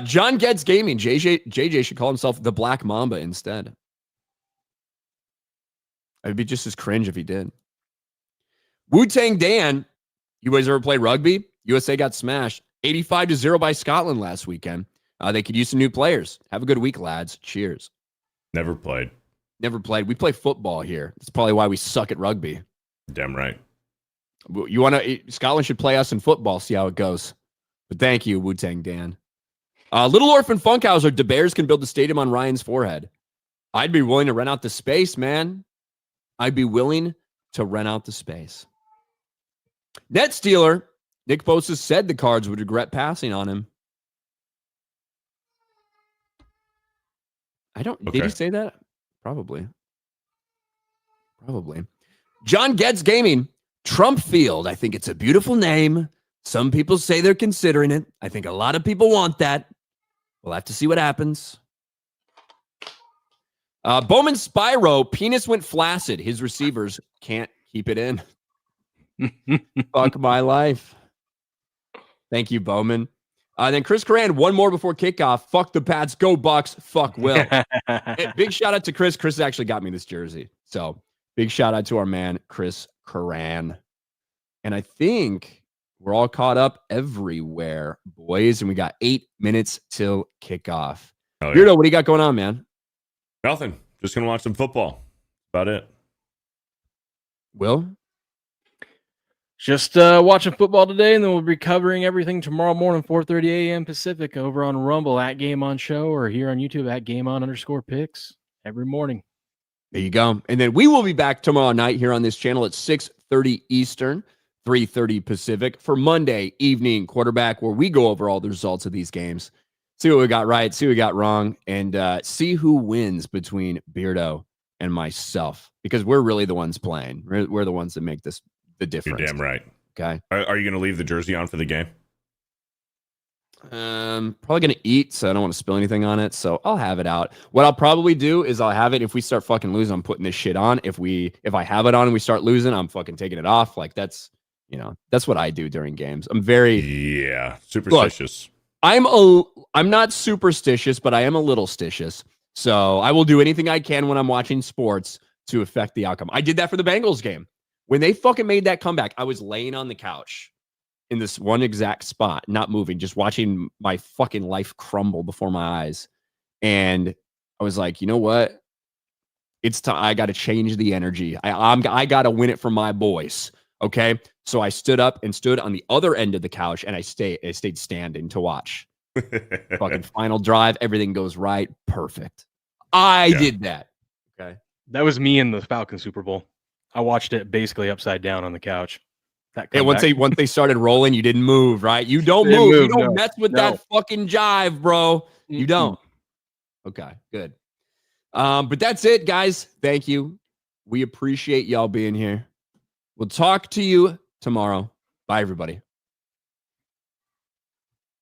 Speaker 1: John Getz Gaming. JJ should call himself the Black Mamba instead. It'd be just as cringe if he did. Wu-Tang Dan. You guys ever play rugby? USA got smashed 85-0 by Scotland last weekend. They could use some new players. Have a good week, lads. Cheers.
Speaker 2: Never played.
Speaker 1: Never played. We play football here. That's probably why we suck at rugby.
Speaker 2: Damn right.
Speaker 1: You want to? Scotland should play us in football. See how it goes. But thank you, Wu-Tang Dan. Little Orphan Funkhauser. De Beers can build a stadium on Ryan's forehead. I'd be willing to rent out the space, man. I'd be willing to rent out the space. Net Stealer. Nick Bosa said the Cards would regret passing on him. Did he say that? Probably. John Getz Gaming. Trump Field. I think it's a beautiful name. Some people say they're considering it. I think a lot of people want that. We'll have to see what happens. Bowman Spyro. Penis went flaccid. His receivers can't keep it in. Fuck my life. Thank you, Bowman. Then Chris Coran, one more before kickoff. Fuck the Pats. Go Bucks. Fuck Will. Big shout out to Chris. Chris actually got me this jersey. So big shout out to our man, Chris Coran. And I think we're all caught up everywhere, boys. And we got 8 minutes till kickoff.
Speaker 2: Oh, yeah.
Speaker 1: Beardo, what do you got going on, man?
Speaker 2: Nothing. Just going to watch some football. About it.
Speaker 1: Will?
Speaker 3: Just watching football today, and then we'll be covering everything tomorrow morning, 4:30 a.m. Pacific, over on Rumble at Game On Show, or here on YouTube at Game On_Picks every morning.
Speaker 1: There you go. And then we will be back tomorrow night here on this channel at 6:30 Eastern, 3:30 Pacific for Monday evening quarterback, where we go over all the results of these games, see what we got right, see what we got wrong, and see who wins between Beardo and myself, because we're really the ones playing. We're the ones that make this the difference.
Speaker 2: You're damn right.
Speaker 1: Okay.
Speaker 2: Are you going to leave the jersey on for the game?
Speaker 1: Probably going to eat, so I don't want to spill anything on it. So I'll have it out. What I'll probably do is I'll have it. If we start fucking losing, I'm putting this shit on. If I have it on and we start losing, I'm fucking taking it off. Like that's what I do during games. I'm very
Speaker 2: superstitious.
Speaker 1: Look, I'm not superstitious, but I am a little stitious. So I will do anything I can when I'm watching sports to affect the outcome. I did that for the Bengals game. When they fucking made that comeback, I was laying on the couch in this one exact spot, not moving, just watching my fucking life crumble before my eyes. And I was like, you know what? It's time. I got to change the energy. I got to win it for my boys. Okay. So I stood up and stood on the other end of the couch, and I stayed standing to watch. Fucking final drive. Everything goes right. Perfect. I did that. Okay.
Speaker 3: That was me in the Falcons Super Bowl. I watched it basically upside down on the couch.
Speaker 1: And once they started rolling, you didn't move, right? You don't move. You don't mess with that fucking jive, bro. You don't. Okay, good. But that's it, guys. Thank you. We appreciate y'all being here. We'll talk to you tomorrow. Bye, everybody.